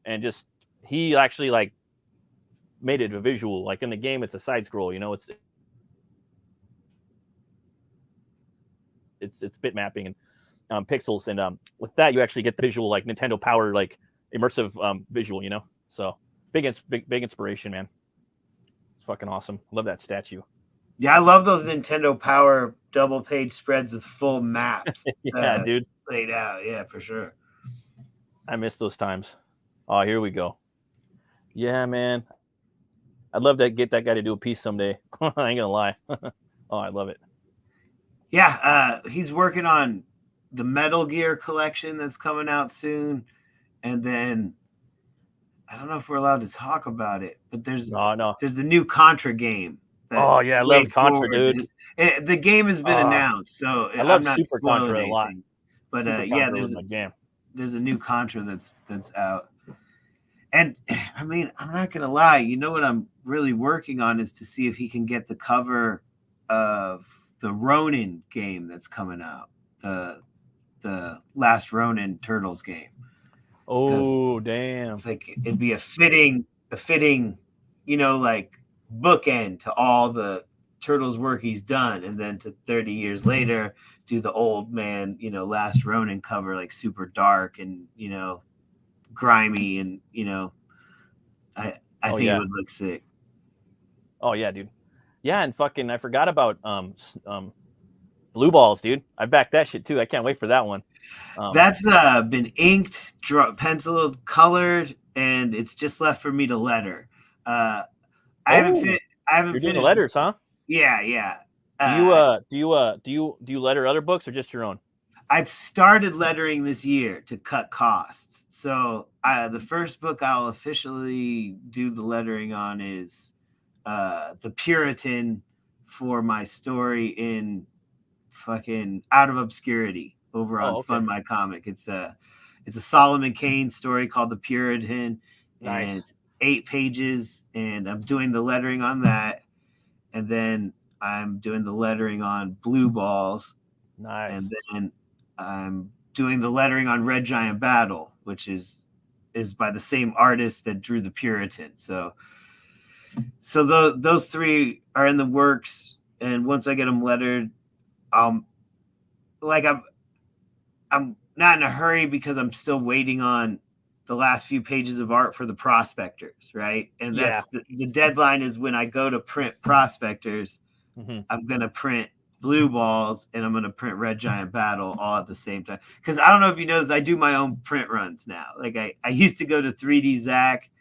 [SPEAKER 1] And just he actually like made it a visual. Like in the game, it's a side scroll. You know, it's bit mapping and pixels, and with that you actually get the visual like Nintendo Power like immersive visual, you know. So big inspiration, man. It's fucking awesome. Love that statue.
[SPEAKER 2] Yeah, I love those Nintendo Power double page spreads with full maps.
[SPEAKER 1] Yeah, dude,
[SPEAKER 2] laid out. Yeah, for sure.
[SPEAKER 1] I miss those times. Oh, here we go. Yeah, man, I'd love to get that guy to do a piece someday. I ain't gonna lie. Oh, I love it.
[SPEAKER 2] Yeah, he's working on the Metal Gear collection that's coming out soon, and then I don't know if we're allowed to talk about it, but there's the new Contra game.
[SPEAKER 1] Oh yeah, I love Contra, dude.
[SPEAKER 2] The game has been announced, so
[SPEAKER 1] I love
[SPEAKER 2] I'm not
[SPEAKER 1] Super Contra a lot.
[SPEAKER 2] But yeah, there's a new Contra that's out, and I mean, I'm not gonna lie. You know what I'm really working on is to see if he can get the cover of the Ronin game that's coming out, the Last Ronin Turtles game.
[SPEAKER 1] Oh damn!
[SPEAKER 2] It's like it'd be a fitting, you know, like bookend to all the Turtles work he's done, and then to 30 years later do the old man, you know, Last Ronin cover, like super dark and, you know, grimy, and, you know, I think it would look sick.
[SPEAKER 1] Oh yeah, dude. Yeah, and fucking I forgot about Blue Balls, dude. I backed that shit too. I can't wait for that one.
[SPEAKER 2] That's been inked, penciled, colored, and it's just left for me to letter. I haven't finished
[SPEAKER 1] the letters, huh?
[SPEAKER 2] Yeah.
[SPEAKER 1] Do you letter other books or just your own?
[SPEAKER 2] I've started lettering this year to cut costs. So the first book I'll officially do the lettering on is The Puritan, for my story in fucking Out of Obscurity over on Fund My Comic. It's a Solomon Kane story called The Puritan.
[SPEAKER 1] Nice.
[SPEAKER 2] And it's 8 pages, and I'm doing the lettering on that. And then I'm doing the lettering on Blue Balls.
[SPEAKER 1] Nice.
[SPEAKER 2] And then I'm doing the lettering on Red Giant Battle, which is by the same artist that drew The Puritan. So those 3 are in the works, and once I get them lettered, I'm not in a hurry because I'm still waiting on the last few pages of art for the Prospectors, right? And that's the deadline is when I go to print Prospectors. I'm gonna print Blue Balls and I'm gonna print Red Giant Battle all at the same time. Because I don't know if you know this, I do my own print runs now. Like I used to go to 3D Zach,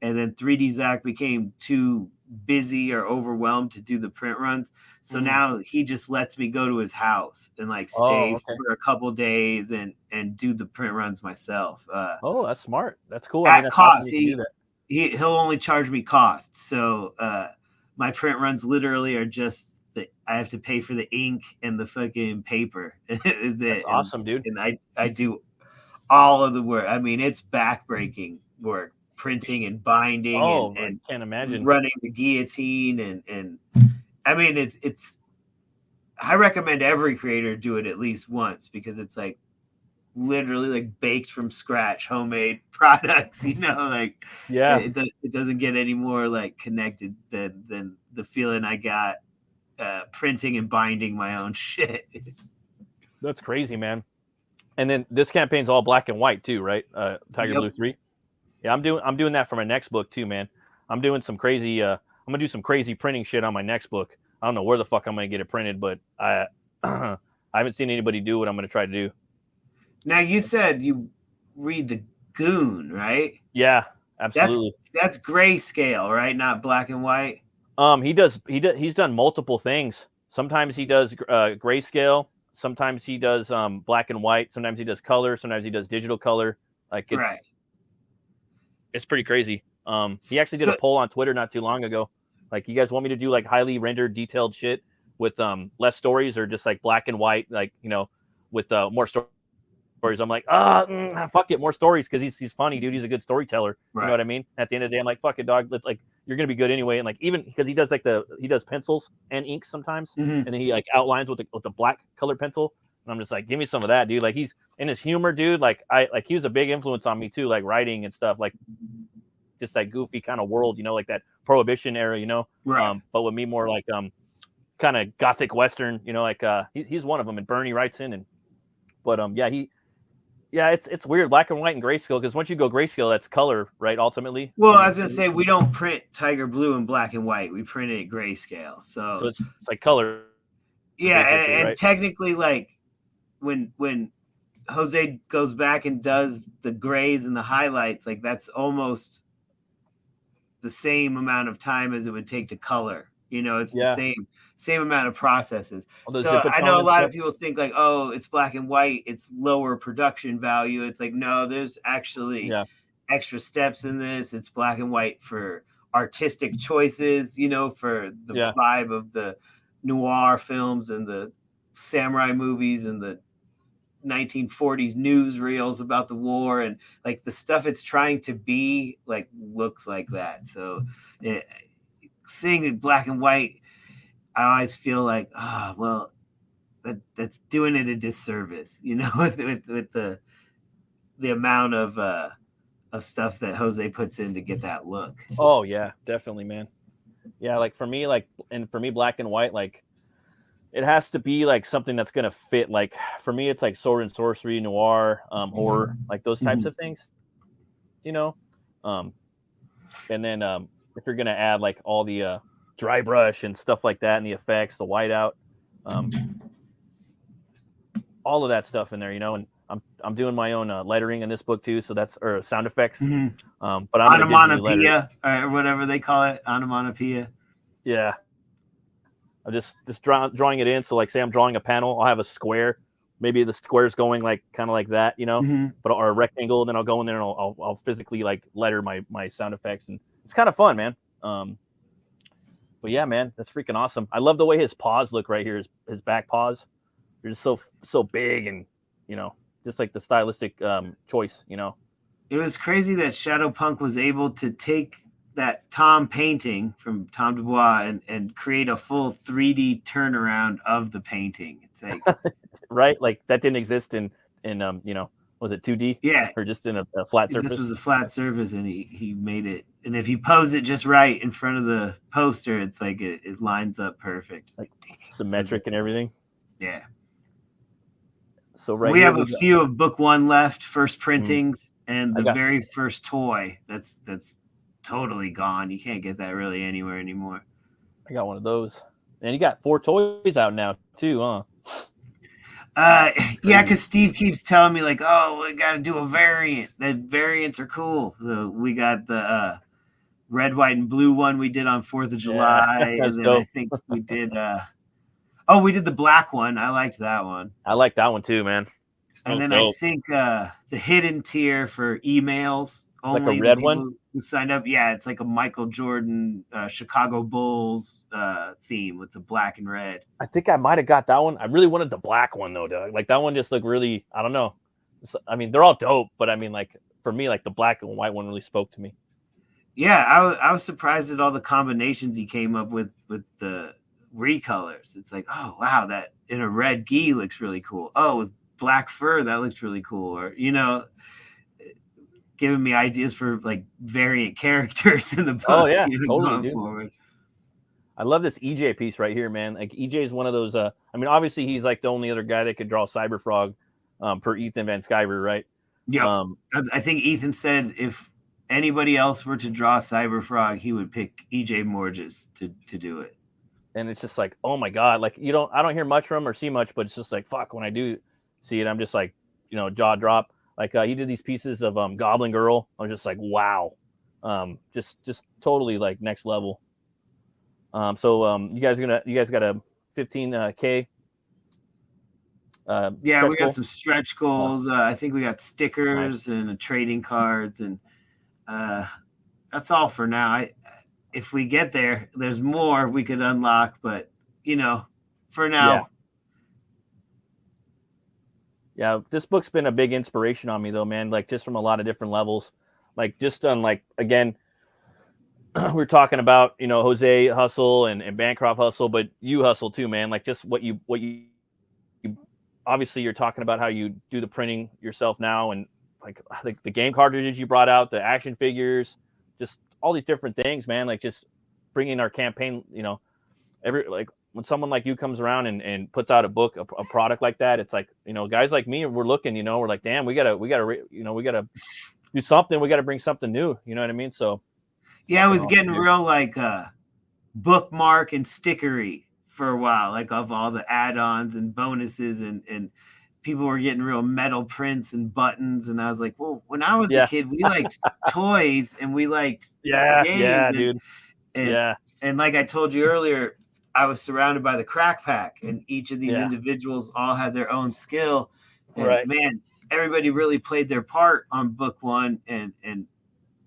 [SPEAKER 2] and then 3D Zach became too busy or overwhelmed to do the print runs. So now he just lets me go to his house and like stay for a couple days and do the print runs myself.
[SPEAKER 1] That's smart. That's cool.
[SPEAKER 2] At cost, he'll only charge me cost. So my print runs literally are just I have to pay for the ink and the fucking paper. Is it?
[SPEAKER 1] That's awesome, dude.
[SPEAKER 2] And I do all of the work. I mean, it's backbreaking work. Printing and binding and
[SPEAKER 1] I can't imagine
[SPEAKER 2] running the guillotine and I mean it's I recommend every creator do it at least once, because it's like literally like baked from scratch, homemade products. Like it doesn't get any more like connected than the feeling I got printing and binding my own shit.
[SPEAKER 1] That's crazy, man. And then this campaign's all black and white too, right? Tiger Blue 3. Yeah, I'm doing that for my next book too, man. I'm doing some crazy. I'm gonna do some crazy printing shit on my next book. I don't know where the fuck I'm gonna get it printed, but I I haven't seen anybody do what I'm gonna try to do.
[SPEAKER 2] Now you said you read the Goon, right?
[SPEAKER 1] Yeah, absolutely.
[SPEAKER 2] That's grayscale, right? Not black and white.
[SPEAKER 1] He's done multiple things. Sometimes he does grayscale. Sometimes he does black and white. Sometimes he does color. Sometimes he does digital color. Like it's pretty crazy. He actually did a poll on Twitter not too long ago. Like, you guys want me to do like highly rendered, detailed shit with less stories, or just like black and white, like, with more stories? I'm like, fuck it, more stories, because he's funny, dude. He's a good storyteller. You know what I mean? At the end of the day, I'm like, fuck it, dog. Like, you're gonna be good anyway. And like, even because he does pencils and inks sometimes, and then he like outlines with the black colored pencil. And I'm just like, give me some of that, dude. Like, he's in his humor, dude. Like, he was a big influence on me too, like writing and stuff, like just that goofy kind of world, like that Prohibition era, but with me more like kind of gothic Western, like he's one of them, and Bernie writes in, it's weird, black and white and grayscale, because once you go grayscale, that's color, right? Ultimately.
[SPEAKER 2] Well, I was gonna say, we don't print Tiger Blue in black and white. We print it grayscale. So
[SPEAKER 1] it's like color.
[SPEAKER 2] Yeah, and right? Technically, like when Jose goes back and does the grays and the highlights, like that's almost the same amount of time as it would take to color. It's the same amount of processes. So I know a lot of people think like, oh, it's black and white, it's lower production value. It's like, no, there's actually extra steps in this. It's black and white for artistic choices, for the vibe of the noir films and the samurai movies and the 1940s newsreels about the war, and like the stuff it's trying to be like looks like that. So seeing it black and white, I always feel like, that's doing it a disservice, with the amount of stuff that Jose puts in to get that look.
[SPEAKER 1] Oh yeah, definitely, man. Yeah, like for me, black and white, like it has to be like something that's gonna fit. Like for me, it's like sword and sorcery, noir, horror, like those types of things. And then if you're gonna add like all the dry brush and stuff like that, and the effects, the whiteout, all of that stuff in there, and I'm doing my own lettering in this book too, so that's sound effects. But I'm
[SPEAKER 2] onomatopoeia or whatever they call it, onomatopoeia.
[SPEAKER 1] Yeah. I'm just drawing it in. So like, say I'm drawing a panel, I'll have a square. Maybe the square's going like kind of like that, but or a rectangle. Then I'll go in there and I'll physically like letter my sound effects, and it's kind of fun, man. But yeah, man, that's freaking awesome. I love the way his paws look right here. His back paws, they're just so big, and just like the stylistic choice.
[SPEAKER 2] It was crazy that Shadowpunk was able to take that Tom painting from Tom Dubois and create a full 3D turnaround of the painting. It's like
[SPEAKER 1] right, like that didn't exist in was it 2D?
[SPEAKER 2] Yeah,
[SPEAKER 1] or just in a flat surface?
[SPEAKER 2] This was a flat surface, and he made it. And if you pose it just right in front of the poster, it's like it lines up perfect. It's like
[SPEAKER 1] symmetric and everything.
[SPEAKER 2] Yeah.
[SPEAKER 1] So right,
[SPEAKER 2] we have a few of book one left, first printings, and the very first toy that's totally gone. You can't get that really anywhere anymore.
[SPEAKER 1] I got one of those, and you got 4 toys out now too, huh?
[SPEAKER 2] Yeah, because Steve keeps telling me like, oh, we got to do a variant. The variants are cool. So we got the red, white, and blue one we did on 4th of July, and then dope. I think we did. We did the black one. I liked that one.
[SPEAKER 1] I like that one too, man.
[SPEAKER 2] And then dope. I think the hidden tier for emails.
[SPEAKER 1] It's only like a red one
[SPEAKER 2] who signed up. Yeah, it's like a Michael Jordan Chicago Bulls theme with the black and red.
[SPEAKER 1] I think I might have got that one. I really wanted the black one though, Doug. Like that one just looked really, I don't know. I mean, they're all dope, but I mean, like for me, like the black and white one really spoke to me.
[SPEAKER 2] Yeah, I was surprised at all the combinations he came up with the recolors. It's like, oh wow, that in a red gi looks really cool. Oh, with black fur, that looks really cool. Or, you know, giving me ideas for like variant characters in the book.
[SPEAKER 1] Oh yeah,
[SPEAKER 2] you know,
[SPEAKER 1] totally,
[SPEAKER 2] going
[SPEAKER 1] dude.
[SPEAKER 2] forward.
[SPEAKER 1] I love this EJ piece right here, man. Like EJ is one of those. I mean, obviously he's like the only other guy that could draw Cyberfrog, per Ethan Van Sciver, right?
[SPEAKER 2] Yeah, I think Ethan said if anybody else were to draw Cyberfrog, he would pick EJ Morges to do it.
[SPEAKER 1] And it's just like, oh my god, like I don't hear much from him or see much, but it's just like fuck. When I do see it, I'm just like, jaw drop. Like he did these pieces of Goblin Girl. I was just like, wow, just totally like next level. So you guys got a 15K.
[SPEAKER 2] Yeah, we got some stretch goals. I think we got stickers
[SPEAKER 1] nice.
[SPEAKER 2] and trading cards, and that's all for now. If we get there, there's more we could unlock, but for now.
[SPEAKER 1] Yeah, this book's been a big inspiration on me though, man. Like just from a lot of different levels. Like just on like again, we're talking about Jose hustle and Bancroft hustle, but you hustle too, man. Like just what you obviously you're talking about how you do the printing yourself now, and like the game cartridges you brought out, the action figures, just all these different things, man. Like just bringing our campaign, like when someone like you comes around and puts out a book, a product like that, it's like, guys like me, we're looking, we're like, damn, we gotta do something. We got to bring something new. You know what I mean? So
[SPEAKER 2] yeah, it was getting real like bookmark and stickery for a while, like of all the add-ons and bonuses, and people were getting real metal prints and buttons. And I was like, well, when I was a kid, we liked toys and we liked games.
[SPEAKER 1] Dude.
[SPEAKER 2] And like I told you earlier, I was surrounded by the crack pack, and each of these individuals all had their own skill. And man, everybody really played their part on book one and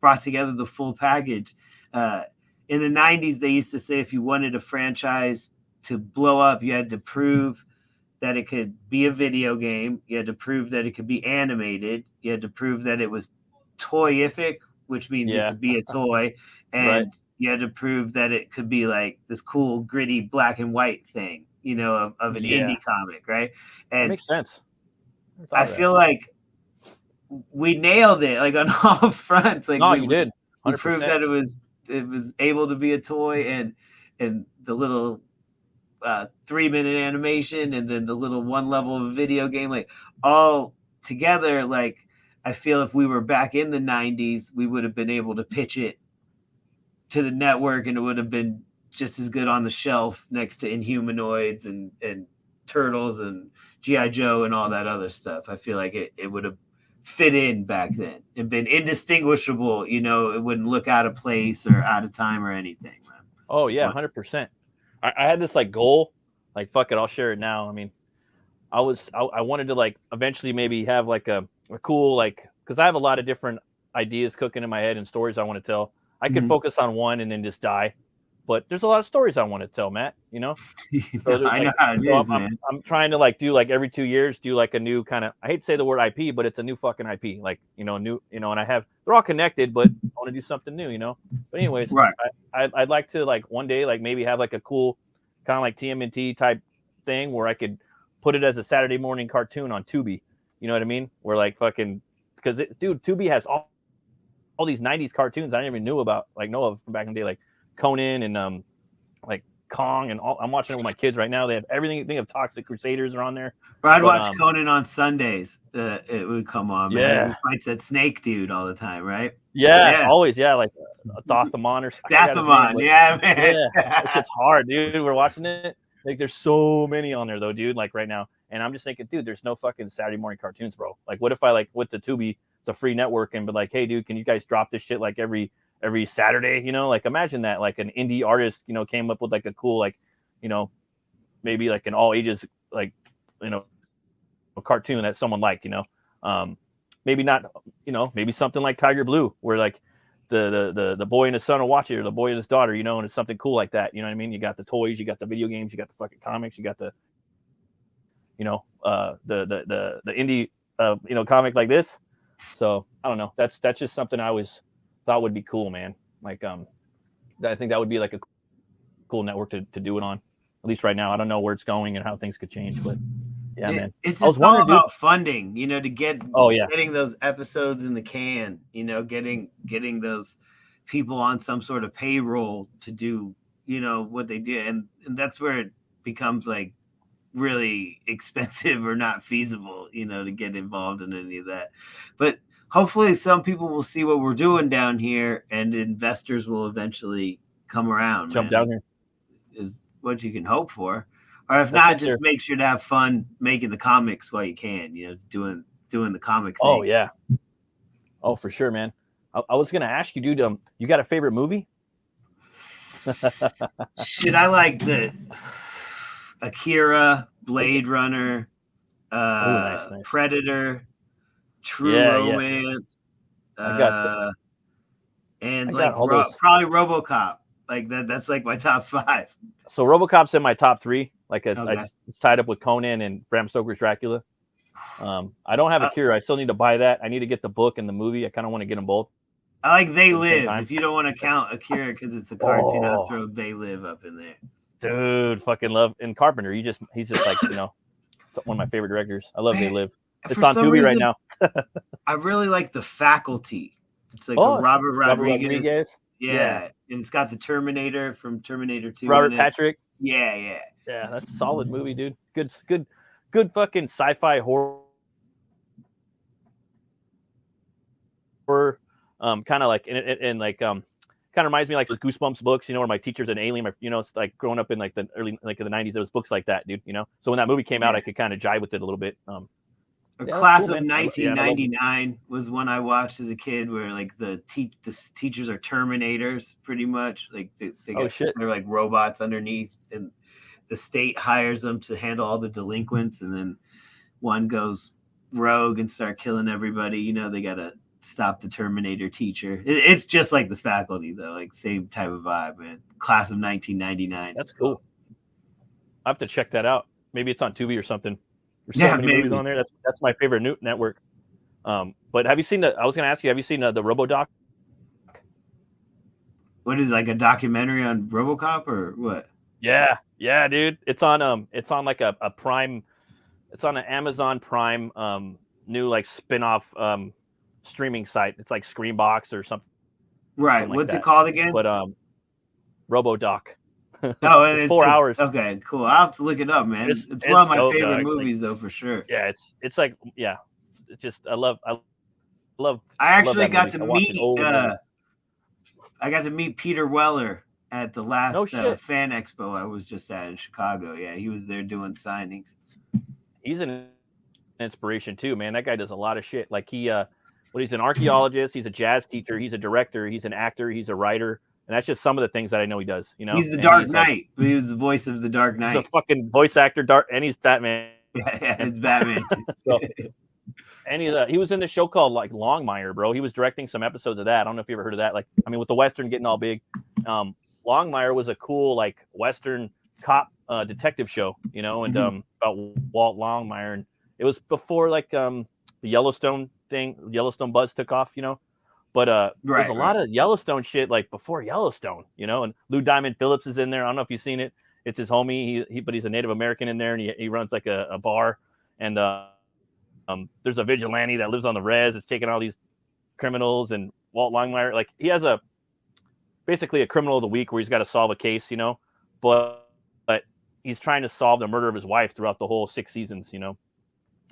[SPEAKER 2] brought together the full package. In the 90s, they used to say if you wanted a franchise to blow up, you had to prove that it could be a video game. You had to prove that it could be animated. You had to prove that it was toyific, which means it could be a toy. And you had to prove that it could be like this cool, gritty black and white thing, of an indie comic, right? And
[SPEAKER 1] that makes sense.
[SPEAKER 2] I feel like we nailed it, like on all fronts. Like
[SPEAKER 1] you did. 100%.
[SPEAKER 2] We proved that it was able to be a toy, and the little 3-minute animation, and then the little one level of a video game, like all together. Like I feel if we were back in the 90s, we would have been able to pitch it to the network, and it would have been just as good on the shelf next to Inhumanoids and Turtles and G.I. Joe and all that other stuff. I feel like it would have fit in back then and been indistinguishable. It wouldn't look out of place or out of time or anything, man.
[SPEAKER 1] Oh yeah, 100%. I had this like goal, like fuck it, I'll share it now. I mean, I wanted to like eventually maybe have like a cool, like, because I have a lot of different ideas cooking in my head and stories I want to tell. I could focus on one and then just die, but there's a lot of stories I want to tell, Matt. So
[SPEAKER 2] I know how it is, man.
[SPEAKER 1] I'm trying to like do like every 2 years do like a new kind of, I hate to say the word IP, but it's a new fucking IP, like new, and they're all connected, but I want to do something new, But anyways, I'd like to like one day like maybe have like a cool kind of like TMNT type thing where I could put it as a Saturday morning cartoon on Tubi. You know what I mean? Where like fucking, because Tubi has all these 90s cartoons I didn't even know of from back in the day, like Conan and like Kong and all. I'm watching it with my kids right now. They have everything you think of. Toxic Crusaders are on there.
[SPEAKER 2] Bro, I'd watch Conan on Sundays. It would come on, man. He fights that snake dude all the time, right?
[SPEAKER 1] Yeah. Always, like Dathamon or something.
[SPEAKER 2] Dathamon, yeah, man.
[SPEAKER 1] It's hard, dude. We're watching it. Like there's so many on there though, dude, like right now. And I'm just thinking, dude, there's no fucking Saturday morning cartoons, bro. Like what if I like went to Tubi, it's a free network, and be like, hey dude, can you guys drop this shit like every Saturday, like imagine that like an indie artist, came up with like a cool, like, maybe like an all ages, like, a cartoon that someone liked, maybe not, maybe something like Tiger Blue, where like the boy and his son will watch it, or the boy and his daughter, and it's something cool like that. You know what I mean? You got the toys, you got the video games, you got the fucking comics, you got the, the indie, comic like this. So I don't know. That's just something I always thought would be cool, man. Like, I think that would be like a cool network to do it on. At least right now, I don't know where it's going and how things could change, but Yeah, man.
[SPEAKER 2] It's just all about funding, you know, to getting those episodes in the can, you know, getting those people on some sort of payroll to do, you know, what they do. And that's where it becomes like really expensive or not feasible, you know, to get involved in any of that. But hopefully some people will see what we're doing down here and investors will eventually come around.
[SPEAKER 1] Jump down here.
[SPEAKER 2] Is what you can hope for. Or if not, just make sure to have fun making the comics while you can, you know, doing the comic thing.
[SPEAKER 1] Oh, yeah. Oh, for sure, man. I was going to ask you, dude, you got a favorite movie?
[SPEAKER 2] Shit, I like the Akira, Blade Runner, nice. Predator, True Romance, and like probably RoboCop. Like that's like my top 5.
[SPEAKER 1] So RoboCop's in my top 3. Like it's tied up with Conan and Bram Stoker's Dracula. I don't have Akira. I still need to buy that. I need to get the book and the movie. I kind of want to get them both.
[SPEAKER 2] I like They Live. If you don't want to count Akira because it's a cartoon, I'll throw They Live up in there.
[SPEAKER 1] Dude, fucking love. And Carpenter, he's just like, you know, one of my favorite directors. I love They Live. It's on Tubi right now.
[SPEAKER 2] I really like The Faculty. It's like a Robert Rodriguez. Yeah, and it's got the Terminator from Terminator 2.
[SPEAKER 1] Robert Patrick.
[SPEAKER 2] Yeah,
[SPEAKER 1] that's a solid movie, dude. Good fucking sci-fi horror. Kind of like and like kind of reminds me like those Goosebumps books, you know, where my teacher's an alien. You know, it's like growing up in like the early in the 90s. There was books like that, dude. You know, so when that movie came out, I could kind of jive with it a little bit.
[SPEAKER 2] Class of 1999 was one I watched as a kid, where like the teachers are Terminators, pretty much. Like they're like robots underneath, and the state hires them to handle all the delinquents, and then one goes rogue and start killing everybody. You know, they gotta stop the Terminator teacher. It's just like The Faculty, though, like same type of vibe, man. Class of 1999.
[SPEAKER 1] That's cool. I have to check that out. Maybe it's on Tubi or something. There's so many movies on there. That's my favorite network. But have you seen I was going to ask you, have you seen the RoboDoc?
[SPEAKER 2] What is, like a documentary on RoboCop or what?
[SPEAKER 1] Yeah, dude. It's on like a Prime. It's on an Amazon Prime new like spin-off streaming site. It's like Screenbox or something.
[SPEAKER 2] Right. What's it called again?
[SPEAKER 1] But RoboDoc.
[SPEAKER 2] Oh, and it's
[SPEAKER 1] 4 hours.
[SPEAKER 2] Okay, cool. I'll have to look it up, man. It's one of my favorite movies, though, for sure.
[SPEAKER 1] Yeah, it's like it's just I love.
[SPEAKER 2] I actually got to meet. I got to meet Peter Weller at the last fan expo I was just at in Chicago. Yeah, he was there doing signings.
[SPEAKER 1] He's an inspiration too, man. That guy does a lot of shit. Like he's an archaeologist. He's a jazz teacher. He's a director. He's an actor. He's a writer. And that's just some of the things that I know he does. You know,
[SPEAKER 2] he's the Dark Knight. He was the voice of the Dark Knight.
[SPEAKER 1] He's a fucking voice actor, and he's Batman.
[SPEAKER 2] Yeah, it's Batman. So,
[SPEAKER 1] and he was in the show called like Longmire, bro. He was directing some episodes of that. I don't know if you ever heard of that. Like, I mean, with the Western getting all big, Longmire was a cool like Western cop detective show, you know, and about Walt Longmire, and it was before like the Yellowstone buzz took off, you know. But there's a lot of Yellowstone shit like before Yellowstone, you know, and Lou Diamond Phillips is in there. I don't know if you've seen it. It's his homie. But he's a Native American in there, and he runs like a bar. And there's a vigilante that lives on the res. It's taking all these criminals, and Walt Longmire, like he has basically a criminal of the week where he's got to solve a case, you know, but he's trying to solve the murder of his wife throughout the whole 6 seasons, you know.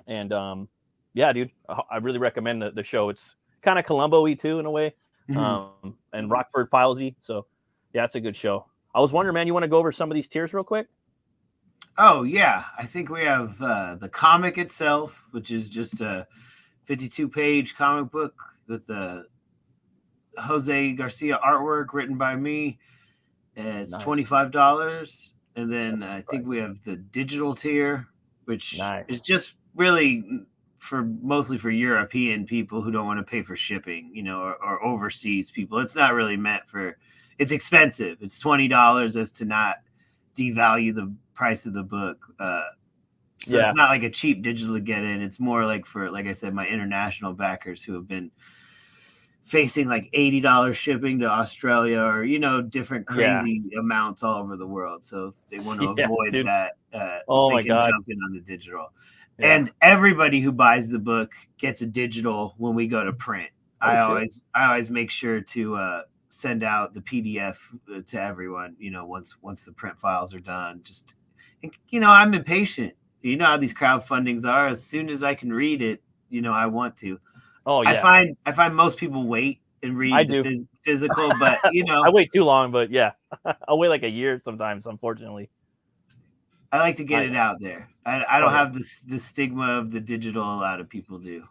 [SPEAKER 1] And yeah, dude, I really recommend the show. It's kind of Columbo-y too in a way, and Rockford Files-y. So yeah, it's a good show. I was wondering, man, you want to go over some of these tiers real quick?
[SPEAKER 2] Oh yeah, I think we have the comic itself, which is just a 52-page comic book with Jose Garcia artwork written by me. It's $25, and then I think we have the digital tier, which is just really mostly for European people who don't want to pay for shipping, you know, or overseas people. It's not really meant for. It's expensive. It's $20 as to not devalue the price of the book. So it's not like a cheap digital to get in. It's more like for, like I said, my international backers who have been facing like $80 shipping to Australia, or, you know, different crazy amounts all over the world. So if they want to avoid that, they can jump in on the digital.
[SPEAKER 1] Yeah.
[SPEAKER 2] And everybody who buys the book gets a digital when we go to print. I always make sure to send out the PDF to everyone, once the print files are done. Just, I'm impatient. You know how these crowdfundings are. As soon as I can read it, I want to.
[SPEAKER 1] Oh yeah.
[SPEAKER 2] I find most people wait and read the physical, but
[SPEAKER 1] I wait too long, but yeah, I'll wait like a year sometimes, unfortunately.
[SPEAKER 2] I like to get it out there. I don't have the stigma of the digital a lot of people do.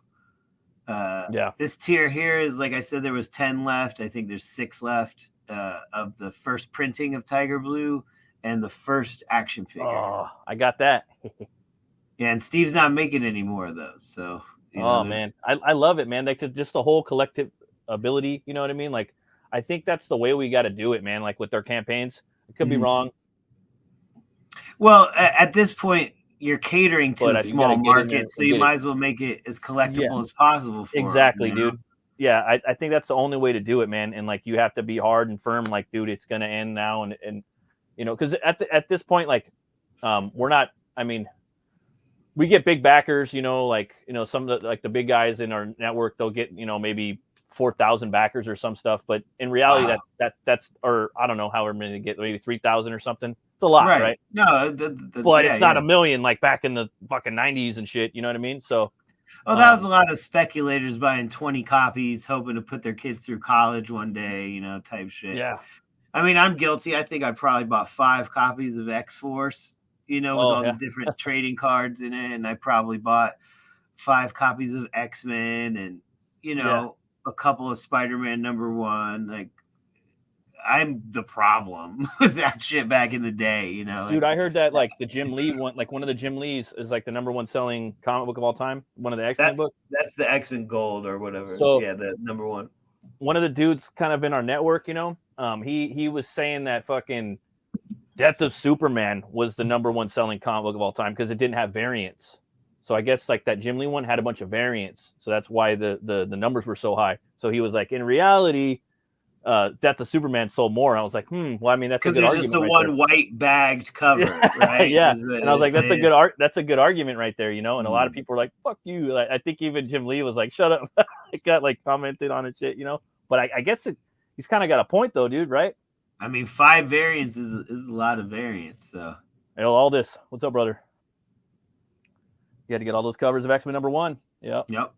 [SPEAKER 2] This tier here is, like I said, there was 10 left. I think there's 6 left of the first printing of Tiger Blue and the first action figure.
[SPEAKER 1] Oh, I got that.
[SPEAKER 2] Yeah, and Steve's not making any more of those. So,
[SPEAKER 1] man, I love it, man. Like just the whole collective ability. You know what I mean? Like, I think that's the way we got to do it, man. Like with their campaigns, it could be wrong.
[SPEAKER 2] Well, at this point, you're catering to a small market, so you might as well make it as collectible as possible for
[SPEAKER 1] exactly,
[SPEAKER 2] them,
[SPEAKER 1] dude. Yeah, I think that's the only way to do it, man. And like, you have to be hard and firm. Like, dude, it's gonna end now, and because at this point, like, we're not. I mean, we get big backers, some of the big guys in our network, they'll get maybe 4,000 backers or some stuff, but in reality, that's or I don't know however many they get, maybe 3,000 or something. It's a lot, right?
[SPEAKER 2] No,
[SPEAKER 1] but it's not a million like back in the fucking 90s and shit. You know what I mean? So,
[SPEAKER 2] that was a lot of speculators buying 20 copies, hoping to put their kids through college one day, type shit.
[SPEAKER 1] Yeah.
[SPEAKER 2] I mean, I'm guilty. I think I probably bought 5 copies of X-Force, with all the different trading cards in it, and I probably bought 5 copies of X-Men, and a couple of Spider-Man #1. Like, I'm the problem with that shit back in the day,
[SPEAKER 1] Dude, I heard that like the Jim Lee one, like one of the Jim Lees is like the #1 selling comic book of all time. One of the X-Men books.
[SPEAKER 2] That's the X-Men Gold or whatever. So yeah, the #1.
[SPEAKER 1] One of the dudes kind of in our network, he was saying that fucking Death of Superman was the #1 selling comic book of all time because it didn't have variants. So I guess like that Jim Lee one had a bunch of variants. So that's why the numbers were so high. So he was like, in reality, Death of Superman sold more. I was like, well, I mean, that's a good argument.
[SPEAKER 2] Because there's just the one white bagged cover, right?
[SPEAKER 1] Yeah. And I was like, that's a good argument right there, And a lot of people were like, fuck you. Like, I think even Jim Lee was like, shut up. It got like commented on it shit, But I guess he's kind of got a point though, dude, right?
[SPEAKER 2] I mean, 5 variants is a lot of variants. So,
[SPEAKER 1] all this. What's up, brother? You had to get all those covers of X-Men #1. Yep.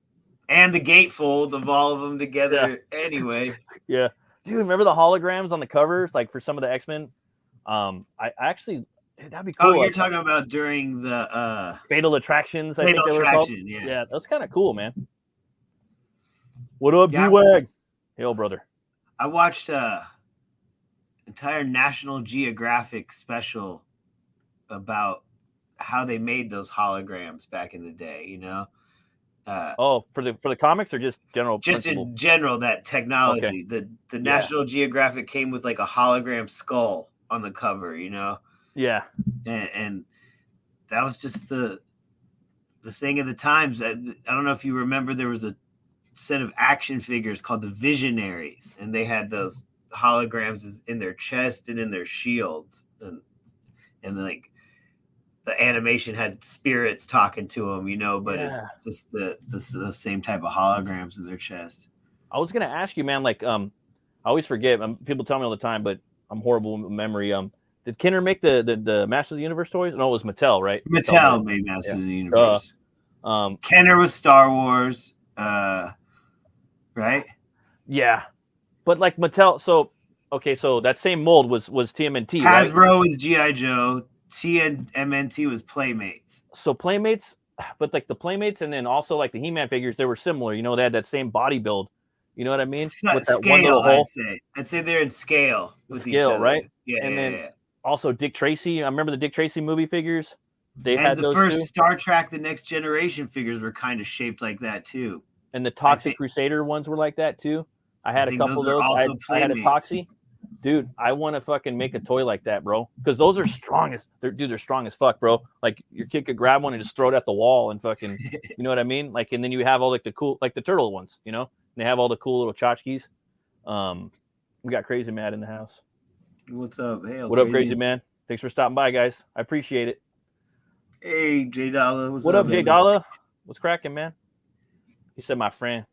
[SPEAKER 2] And the gatefold of all of them together anyway.
[SPEAKER 1] Yeah. Dude, remember the holograms on the covers, like for some of the X-Men? I actually, that'd be cool.
[SPEAKER 2] Oh, you're talking about during the
[SPEAKER 1] Fatal Attractions, I think they were called. Yeah, that's kind of cool, man. What up, G-Wag? Hey, old brother.
[SPEAKER 2] I watched entire National Geographic special about how they made those holograms back in the day,
[SPEAKER 1] for the comics or just general?
[SPEAKER 2] Just principle? In general, that technology. Okay. The National Geographic came with like a hologram skull on the cover,
[SPEAKER 1] Yeah.
[SPEAKER 2] And that was just the thing of the times. I don't know if you remember, there was a set of action figures called the Visionaries, and they had those holograms in their chest and in their shields, and like the animation had spirits talking to them, but it's just the same type of holograms in their chest.
[SPEAKER 1] I was gonna ask you, man, like I always forget. People tell me all the time, but I'm horrible with memory. Did Kenner make the Masters of the Universe toys? No, it was Mattel, right?
[SPEAKER 2] Mattel made Masters of the Universe. Kenner was Star Wars, right?
[SPEAKER 1] Yeah, but like Mattel. So that same mold was TMNT.
[SPEAKER 2] Hasbro was G.I. Joe. TMNT was Playmates.
[SPEAKER 1] So Playmates, but like the Playmates, and then also like the He-Man figures, they were similar. They had that same body build. You know what I mean?
[SPEAKER 2] With that scale, one little hole. I'd say they're in scale with each other.
[SPEAKER 1] Right?
[SPEAKER 2] Yeah.
[SPEAKER 1] And then also Dick Tracy. I remember the Dick Tracy movie figures. They
[SPEAKER 2] had the first Star Trek: The Next Generation figures were kind of shaped like that too.
[SPEAKER 1] And the Toxic Crusader ones were like that too. I had a couple of those. I had a Toxie. Dude, I want to fucking make a toy like that, bro. Because those are strong as they're strong as fuck, bro. Like your kid could grab one and just throw it at the wall and fucking, you know what I mean? Like, and then you have all like the cool, like the turtle ones, And they have all the cool little tchotchkes. We got Crazy Mad in the house.
[SPEAKER 2] What's up? Hey,
[SPEAKER 1] what up, Crazy Man? Thanks for stopping by, guys. I appreciate it.
[SPEAKER 2] Hey, J Dollar.
[SPEAKER 1] What up, J Dollar? What's cracking, man? He said my friend.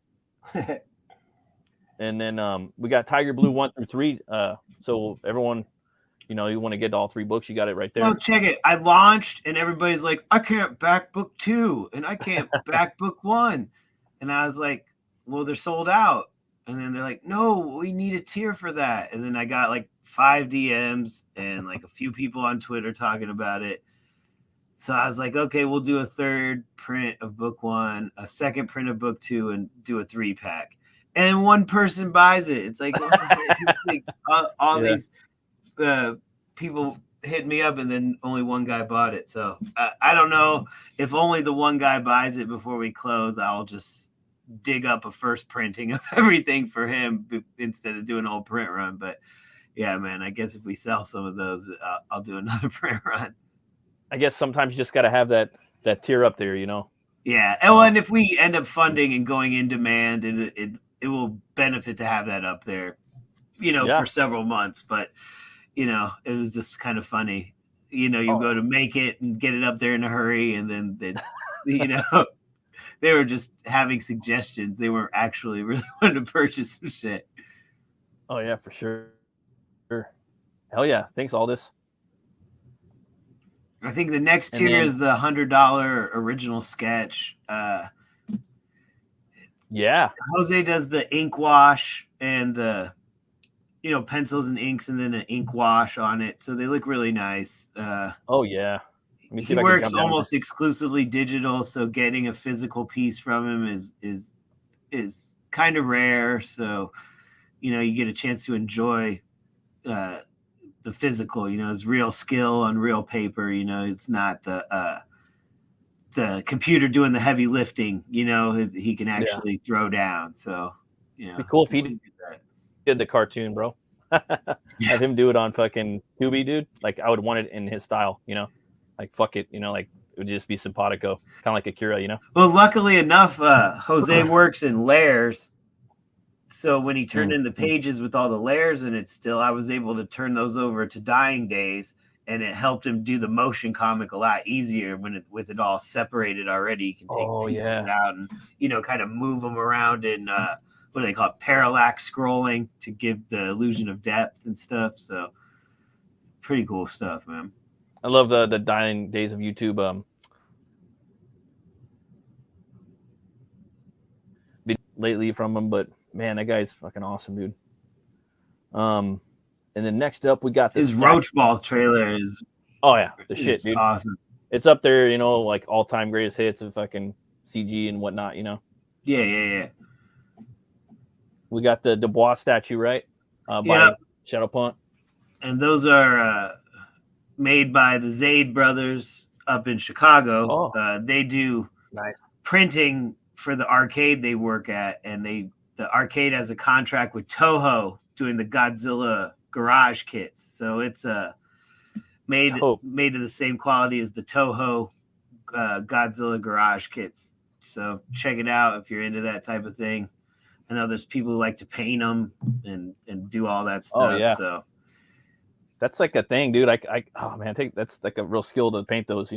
[SPEAKER 1] And then we got Tiger Blue 1 through 3. So everyone, you want to get all 3 books, you got it right there.
[SPEAKER 2] No, check it. I launched and everybody's like, I can't back book 2 and I can't back book 1. And I was like, well, they're sold out. And then they're like, no, we need a tier for that. And then I got like 5 DMs and like a few people on Twitter talking about it. So I was like, okay, we'll do a 3rd print of book 1, a 2nd print of book 2, and do a 3-pack. And one person buys it. It's like, all these people hit me up, and then only one guy bought it. So I don't know if only the one guy buys it before we close. I'll just dig up a first printing of everything for him instead of doing a whole print run. But yeah, man, I guess if we sell some of those, I'll do another print run.
[SPEAKER 1] I guess sometimes you just got to have that tier up there,
[SPEAKER 2] Yeah, and if we end up funding and going in demand, it will benefit to have that up there, for several months. But it was just kind of funny. You go to make it and get it up there in a hurry, and then they were just having suggestions. They weren't actually really wanting to purchase some shit.
[SPEAKER 1] Oh yeah, for sure. Hell yeah! Thanks, Aldous.
[SPEAKER 2] I think the next tier is the $100 original sketch.
[SPEAKER 1] Yeah.
[SPEAKER 2] Jose does the ink wash and the, pencils and inks and then an ink wash on it. So they look really nice.
[SPEAKER 1] Oh, yeah.
[SPEAKER 2] He works almost exclusively digital. So getting a physical piece from him is kind of rare. So, you get a chance to enjoy the physical, his real skill on real paper. It's not the computer doing the heavy lifting. He can actually throw down. So,
[SPEAKER 1] it'd be cool if he did the cartoon, bro. Have him do it on fucking Tubi, dude. Like I would want it in his style, like fuck it, like it would just be simpatico, kind of like Akira,
[SPEAKER 2] Well, luckily enough, Jose works in layers. So when he turned in the pages with all the layers in it still, I was able to turn those over to Dying Days, and it helped him do the motion comic a lot easier with it all separated already. You can take pieces out and, kind of move them around in, what do they call it? Parallax scrolling to give the illusion of depth and stuff. So pretty cool stuff, man.
[SPEAKER 1] I love the Dying Days of YouTube. Lately from him, but man, that guy's fucking awesome, dude. And then next up, we got this
[SPEAKER 2] his Roach Ball trailer is
[SPEAKER 1] the shit, dude.
[SPEAKER 2] Awesome.
[SPEAKER 1] It's up there, like all-time greatest hits of fucking CG and whatnot,
[SPEAKER 2] Yeah.
[SPEAKER 1] We got the Dubois statue, right? By Shadow Punt.
[SPEAKER 2] And those are made by the Zaid brothers up in Chicago. They do printing for the arcade they work at, and the arcade has a contract with Toho doing the Godzilla garage kits. So it's made to the same quality as the Toho Godzilla garage kits. So check it out if you're into that type of thing. I know there's people who like to paint them and do all that stuff.
[SPEAKER 1] Oh, yeah.
[SPEAKER 2] So
[SPEAKER 1] that's like a thing, dude. I think that's like a real skill to paint those,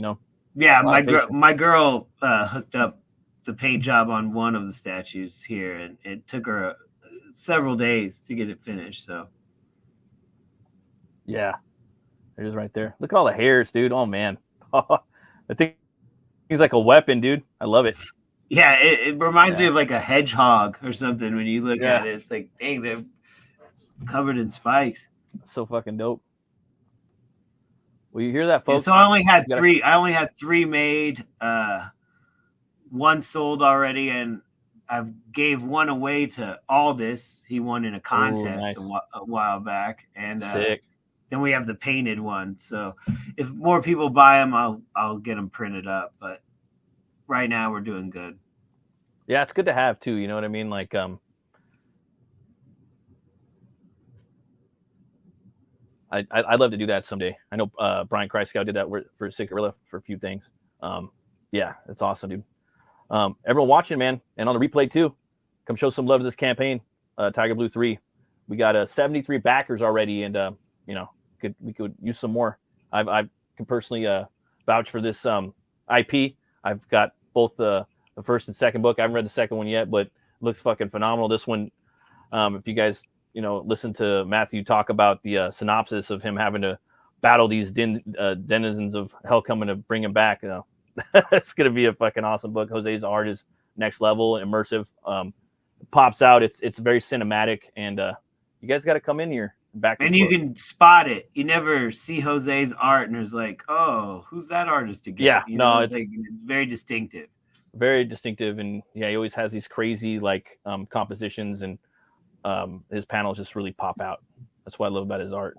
[SPEAKER 2] Yeah, my girl hooked up the paint job on one of the statues here, and it took her several days to get it finished. So
[SPEAKER 1] yeah, it is right there. Look at all the hairs, dude. Oh man, I think he's like a weapon, dude. I love it.
[SPEAKER 2] Yeah, it reminds me of like a hedgehog or something when you look at it. It's like, dang, they're covered in spikes.
[SPEAKER 1] So fucking dope. Well, you hear that, folks?
[SPEAKER 2] Yeah, so I only had three. I only had 3 made. One sold already, and I gave one away to Aldous. He won in a contest a while back, and then we have the painted one. So if more people buy them, I'll get them printed up. But right now we're doing good.
[SPEAKER 1] Yeah, it's good to have too. You know what I mean? Like I'd love to do that someday. I know Brian Kreisgau did that for Sick Gorilla for a few things. Yeah, it's awesome, dude. Everyone watching, man, and on the replay too, come show some love to this campaign. Tiger Blue 3. We got 73 backers already, and we could use some more. I can personally vouch for this IP. I've got both the first and second book. I haven't read the second one yet, but it looks fucking phenomenal. This one, if you guys listen to Matthew talk about the synopsis of him having to battle these denizens of hell coming to bring him back, it's gonna be a fucking awesome book. Jose's art is next level, immersive. Pops out. It's very cinematic, and you guys got to come in here and back.
[SPEAKER 2] And you can spot it. You never see Jose's art, and it's like, oh, who's that artist again?
[SPEAKER 1] Yeah,
[SPEAKER 2] it's like very distinctive.
[SPEAKER 1] Very distinctive, and yeah, he always has these crazy like compositions, and his panels just really pop out. That's what I love about his art.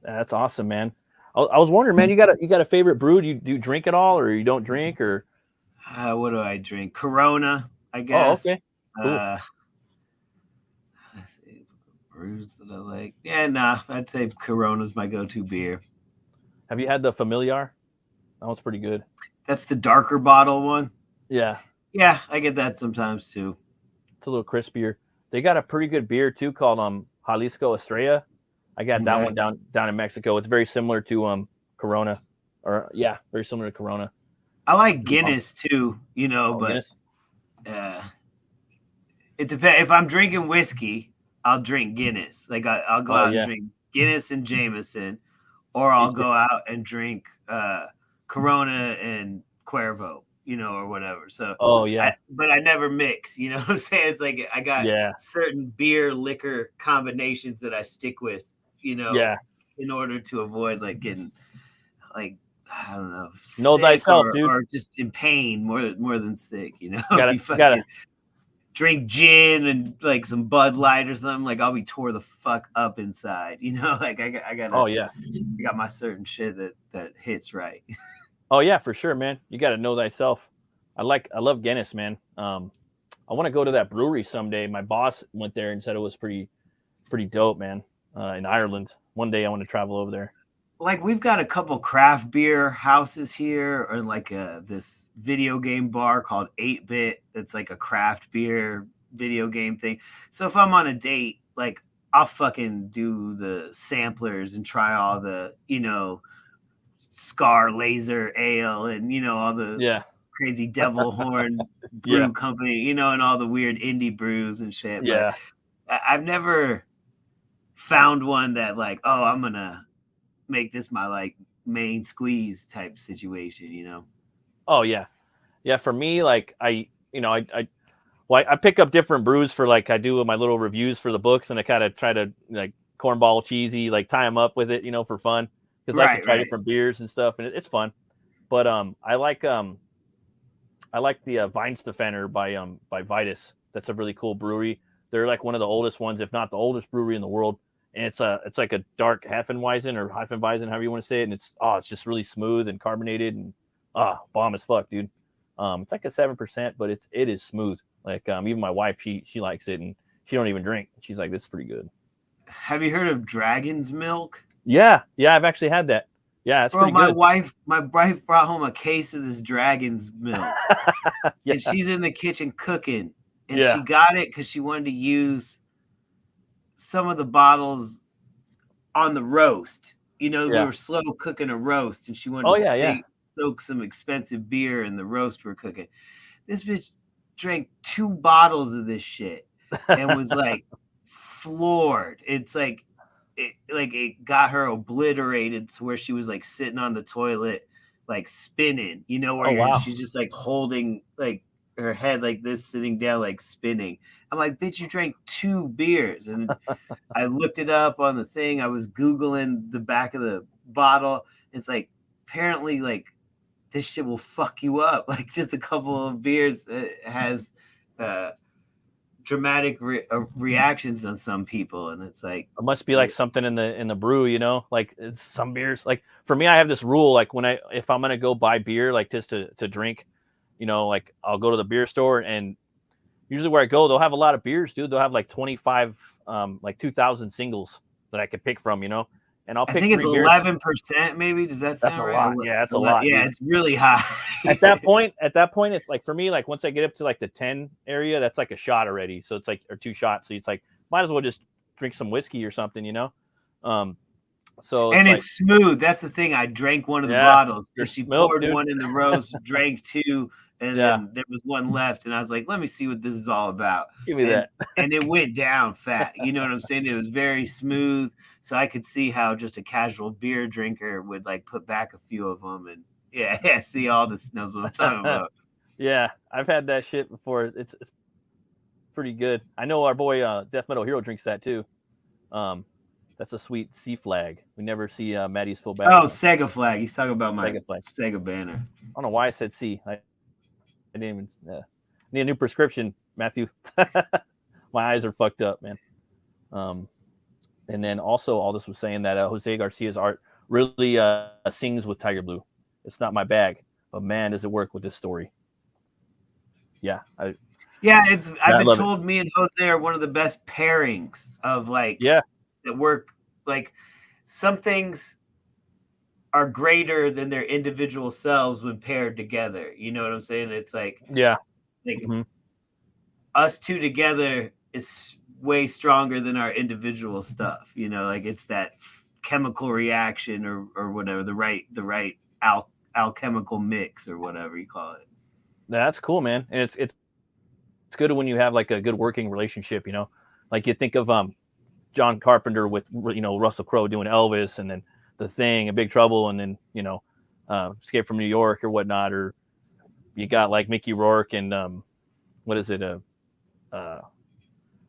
[SPEAKER 1] That's awesome, man. I was wondering, man, you got a favorite brew? Do you drink at all, or you don't drink, or?
[SPEAKER 2] What do I drink? Corona, I guess.
[SPEAKER 1] Oh, okay. Cool.
[SPEAKER 2] Let's see, brews that I like. Yeah, nah, I'd say Corona's my go-to beer.
[SPEAKER 1] Have you had the Familiar? That one's pretty good.
[SPEAKER 2] That's the darker bottle one.
[SPEAKER 1] Yeah.
[SPEAKER 2] Yeah, I get that sometimes too.
[SPEAKER 1] It's a little crispier. They got a pretty good beer too called Jalisco Estrella. I got that one down in Mexico. It's very similar to Corona, or very similar to Corona.
[SPEAKER 2] I like Guinness too, but it depends. If I'm drinking whiskey, I'll drink Guinness. Like I'll go out and drink Guinness and Jameson, or I'll go out and drink Corona and Cuervo, or whatever. So but I never mix. You know what I'm saying? It's like I got certain beer liquor combinations that I stick with. In order to avoid like getting like I don't know,
[SPEAKER 1] know thyself, dude,
[SPEAKER 2] or just in pain more than sick.
[SPEAKER 1] Gotta
[SPEAKER 2] drink gin and like some Bud Light or something. Like I'll be tore the fuck up inside. Like I got.
[SPEAKER 1] Oh yeah,
[SPEAKER 2] I got my certain shit that hits right.
[SPEAKER 1] Oh yeah, for sure, man. You got to know thyself. I love Guinness, man. I want to go to that brewery someday. My boss went there and said it was pretty dope, man. In Ireland. One day I want to travel over there.
[SPEAKER 2] Like we've got a couple craft beer houses here, or like this video game bar called 8-Bit. That's like a craft beer video game thing. So if I'm on a date, like I'll fucking do the samplers and try all the, Scar Laser Ale and, all the crazy Devil Horn brew company, and all the weird indie brews and shit.
[SPEAKER 1] Yeah.
[SPEAKER 2] But I've never found one that like, oh, I'm gonna make this my like main squeeze type situation,
[SPEAKER 1] Oh yeah. For me, like I pick up different brews for like I do my little reviews for the books, and I kind of try to like cornball cheesy, like tie them up with it, for fun, because I can try different beers and stuff, and it's fun. But I like the Weihenstephaner by Vitus. That's a really cool brewery. They're like one of the oldest ones, if not the oldest brewery in the world. And it's like a dark Hefeweizen or Hefeweizen, however you want to say it. And it's just really smooth and carbonated and bomb as fuck, dude. It's like a 7%, but it is smooth. Like even my wife, she likes it, and she don't even drink. She's like, this is pretty good.
[SPEAKER 2] Have you heard of Dragon's Milk?
[SPEAKER 1] Yeah, I've actually had that. Yeah, it's pretty good.
[SPEAKER 2] My wife brought home a case of this Dragon's Milk, and she's in the kitchen cooking, and she got it because she wanted to use some of the bottles on the roast. We were slow cooking a roast, and she wanted to soak some expensive beer in the roast we're cooking. This bitch drank 2 bottles of this shit and was like floored. It's like it got her obliterated to where she was like sitting on the toilet, like spinning, she's just like holding like her head like this, sitting down, like spinning. I'm like, bitch, you drank 2 beers. And I looked it up on the thing. I was Googling the back of the bottle. It's like, apparently, like, this shit will fuck you up. Like, just a couple of beers has dramatic reactions on some people. And it's like,
[SPEAKER 1] it must be like something in the brew, like it's some beers. Like for me, I have this rule, like if I'm going to go buy beer, like just to drink, like I'll go to the beer store, and usually where I go, they'll have a lot of beers, dude. They'll have like 25, like 2,000 singles that I could pick from, and I'll pick.
[SPEAKER 2] I think it's 11%, maybe. Does that sound
[SPEAKER 1] right?
[SPEAKER 2] That's
[SPEAKER 1] a lot. Yeah, that's a lot.
[SPEAKER 2] Yeah, dude. It's really high.
[SPEAKER 1] At that point, it's like for me, like once I get up to like the 10 area, that's like a shot already. So it's like, or 2 shots. So it's like, might as well just drink some whiskey or something, So
[SPEAKER 2] and it's smooth. That's the thing. I drank one of the bottles because she poured one in the rose, drank two, and then there was one left. And I was like, let me see what this is all about.
[SPEAKER 1] Give me that.
[SPEAKER 2] And it went down fat. You know what I'm saying? It was very smooth. So I could see how just a casual beer drinker would like put back a few of them. And yeah, see, all this knows what I'm talking about.
[SPEAKER 1] Yeah, I've had that shit before. It's pretty good. I know our boy Death Metal Hero drinks that too. That's a sweet C flag. We never see Maddie's full back.
[SPEAKER 2] Oh, Sega flag. He's talking about my Sega banner.
[SPEAKER 1] I don't know why I said C. I didn't even need a new prescription, Matthew. My eyes are fucked up, man. And then also Aldous was saying that Jose Garcia's art really sings with Tiger Blue. It's not my bag, but man, does it work with this story. Yeah. I've
[SPEAKER 2] been told me and Jose are one of the best pairings of that work. Like some things are greater than their individual selves when paired together. You know what I'm saying? It's like, us two together is way stronger than our individual stuff. You know, like it's that chemical reaction or whatever, the right alchemical mix or whatever you call it.
[SPEAKER 1] That's cool, man. And it's good when you have like a good working relationship, you know, like you think of John Carpenter with, you know, Russell Crowe doing Elvis, and then The Thing and Big Trouble, and then, you know, Escape from New York or whatnot, or you got like Mickey Rourke and what is it, Robert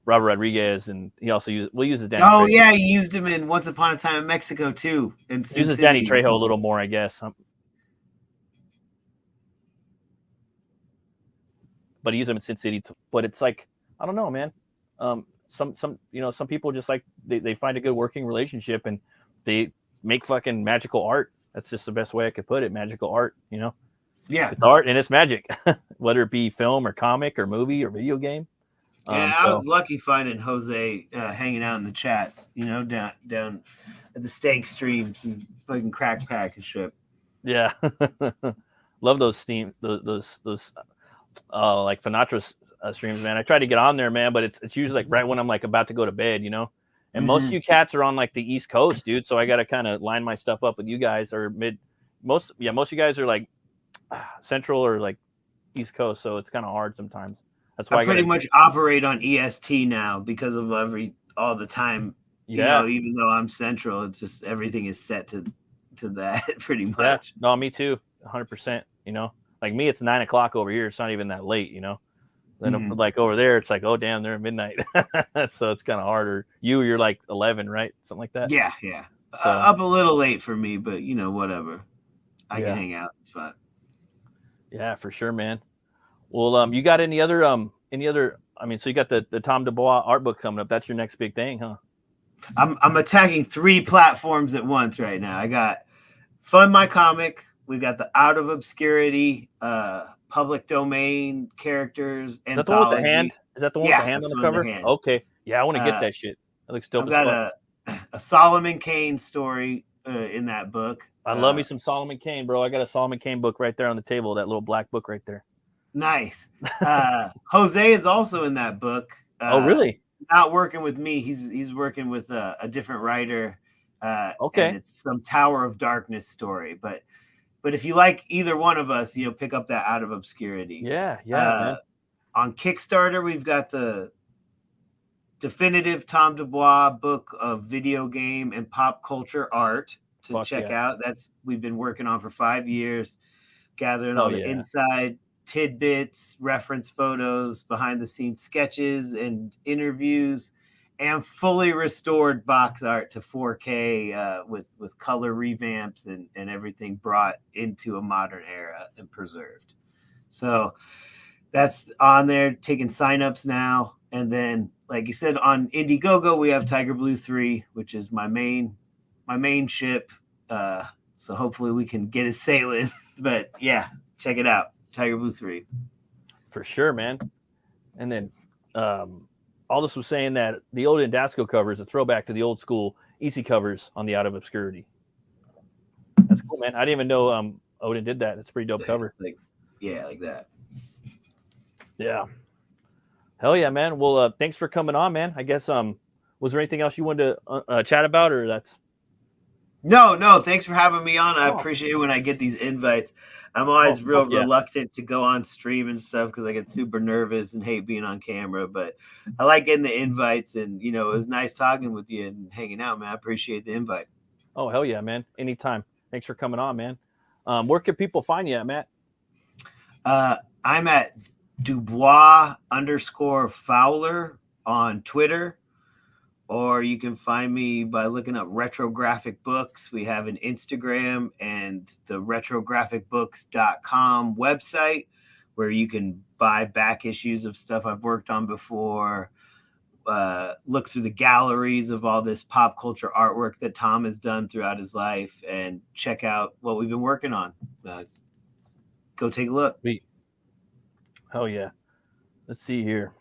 [SPEAKER 1] Rodriguez, and he also uses Danny Trejo.
[SPEAKER 2] Yeah, he used him in Once Upon a Time in Mexico too. And
[SPEAKER 1] he uses Danny Trejo a little more, I guess. But he uses him in Sin City. But it's like, I don't know, man. Some people just like they find a good working relationship and they make fucking magical art. That's just the best way I could put it. Magical art, you know?
[SPEAKER 2] Yeah.
[SPEAKER 1] It's art and it's magic, whether it be film or comic or movie or video game.
[SPEAKER 2] Yeah, I was lucky finding Jose hanging out in the chats, you know, down at the steak streams and fucking crack pack and shit.
[SPEAKER 1] Yeah. Love those like Finatra streams, man. I try to get on there, man, but it's usually like right when I'm like about to go to bed, you know. And most of you cats are on like the East Coast, dude. So I got to kind of line my stuff up with you guys, or most of you guys are like Central or like East Coast, so it's kind of hard sometimes. That's why
[SPEAKER 2] I pretty much operate on EST now because of all the time. You know, even though I'm Central, it's just everything is set to that pretty much.
[SPEAKER 1] Yeah. No, me too, 100%. You know, like me, it's 9 o'clock over here. It's not even that late, you know. Then like over there, it's like, oh damn, they're at midnight. So it's kind of harder. You're like 11, right? Something like that.
[SPEAKER 2] Yeah. So, up a little late for me, but you know, whatever. I can hang out. It's fine.
[SPEAKER 1] Yeah, for sure, man. Well, you got any other? I mean, so you got the Tom Dubois art book coming up. That's your next big thing, huh?
[SPEAKER 2] I'm attacking 3 platforms at once right now. I got Fund My Comic. We've got the Out of Obscurity, public domain characters anthology.
[SPEAKER 1] Is that the one with the hand? Is that the one with the hand on the cover? Okay. Yeah, I want to get that shit. That looks dope.
[SPEAKER 2] I've got a Solomon Kane story in that book.
[SPEAKER 1] I love me some Solomon Kane, bro. I got a Solomon Kane book right there on the table. That little black book right there.
[SPEAKER 2] Nice. Jose is also in that book.
[SPEAKER 1] Oh, really?
[SPEAKER 2] Not working with me. He's working with a different writer.
[SPEAKER 1] Okay.
[SPEAKER 2] And it's some Tower of Darkness story. But if you like either one of us, you know, pick up that Out of Obscurity.
[SPEAKER 1] Yeah.
[SPEAKER 2] On Kickstarter, we've got the definitive Tom Dubois book of video game and pop culture art to check out. We've been working on for 5 years, gathering all the inside tidbits, reference photos, behind the scenes sketches and interviews, and fully restored box art to 4K with color revamps and everything brought into a modern era and preserved. So that's on there, taking signups now. And then, like you said, on Indiegogo, we have Tiger Blue 3, which is my main ship. So hopefully we can get it sailing. But yeah, check it out. Tiger Blue 3.
[SPEAKER 1] For sure, man. And then Aldous was saying that the old Indasco cover is a throwback to the old school EC covers on the Out of Obscurity. That's cool, man. I didn't even know Odin did that. It's a pretty dope cover.
[SPEAKER 2] Like that.
[SPEAKER 1] Yeah. Hell yeah, man. Well, thanks for coming on, man. I guess was there anything else you wanted to chat about, or that's?
[SPEAKER 2] No. Thanks for having me on. I
[SPEAKER 1] Oh.
[SPEAKER 2] appreciate it when I get these invites. I'm always real reluctant to go on stream and stuff because I get super nervous and hate being on camera. But I like getting the invites, and it was nice talking with you and hanging out, man. I appreciate the invite.
[SPEAKER 1] Oh, hell yeah, man. Anytime. Thanks for coming on, man. Where can people find you at, Matt?
[SPEAKER 2] I'm at Dubois_Fowler on Twitter, or you can find me by looking up Retrographic Books. We have an Instagram and the retrographicbooks.com website where you can buy back issues of stuff I've worked on before, look through the galleries of all this pop culture artwork that Tom has done throughout his life, and check out what we've been working on. Go take a look.
[SPEAKER 1] Sweet. Hell yeah. Let's see here.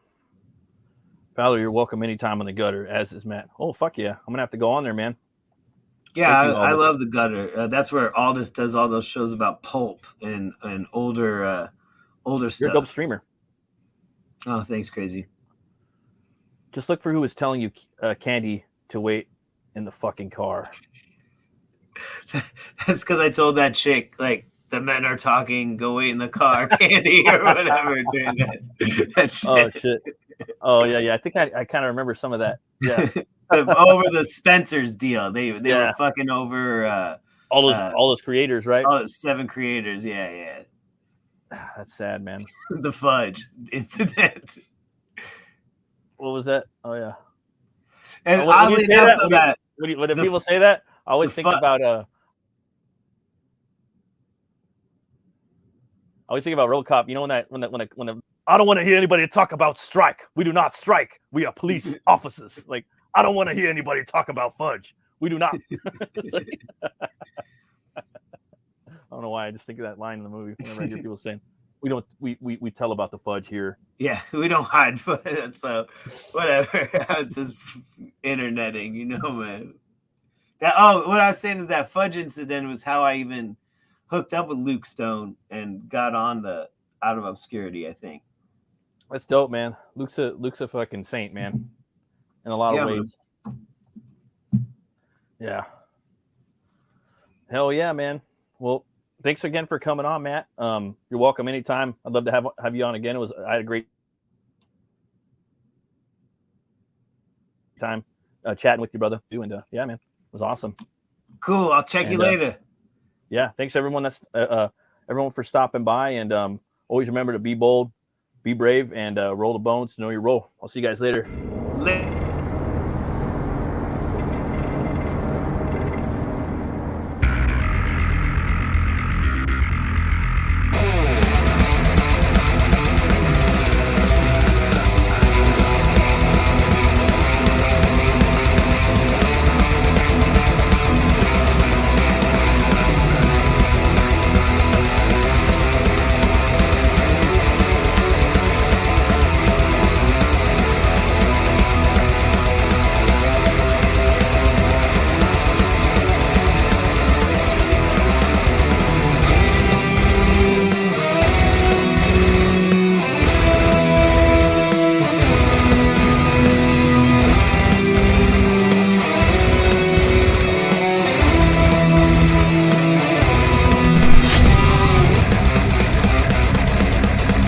[SPEAKER 1] Fowler, you're welcome anytime on the gutter, as is Matt. Oh, fuck yeah. I'm going to have to go on there, man.
[SPEAKER 2] Yeah, I love the gutter. That's where Aldous does all those shows about pulp and older stuff.
[SPEAKER 1] You're a dope streamer.
[SPEAKER 2] Oh, thanks, Crazy.
[SPEAKER 1] Just look for who was telling you, Candy, to wait in the fucking car.
[SPEAKER 2] That's because I told that chick, like, the men are talking, go wait in the car, Candy, or whatever. Doing that shit.
[SPEAKER 1] Oh, shit. Oh, yeah. I think I kind of remember some of that. Yeah.
[SPEAKER 2] Over the Spencer's deal. They were fucking over
[SPEAKER 1] all those creators, right?
[SPEAKER 2] All 7 creators. Yeah.
[SPEAKER 1] That's sad, man.
[SPEAKER 2] The fudge incident.
[SPEAKER 1] What was that? Oh, yeah.
[SPEAKER 2] And oddly enough,
[SPEAKER 1] when people say that, I always think about I always think about RoboCop. You know, when I don't want to hear anybody talk about strike. We do not strike. We are police officers. Like, I don't want to hear anybody talk about fudge. We do not. I don't know why. I just think of that line in the movie whenever I hear people saying, we tell about the fudge here.
[SPEAKER 2] Yeah, we don't hide fudge. So whatever. It's just interneting, man. What I was saying is that fudge incident was how I even hooked up with Luke Stone and got on the Out of Obscurity, I think.
[SPEAKER 1] That's dope, man. Luke's a fucking saint, man. In a lot of ways. Man. Yeah. Hell yeah, man. Well, thanks again for coming on, Matt. You're welcome anytime. I'd love to have you on again. I had a great time chatting with you, brother. Yeah, man. It was awesome.
[SPEAKER 2] Cool. I'll check you later.
[SPEAKER 1] Yeah. Thanks everyone everyone for stopping by, and always remember to be bold, be brave, and roll the bones to know your role. I'll see you guys later.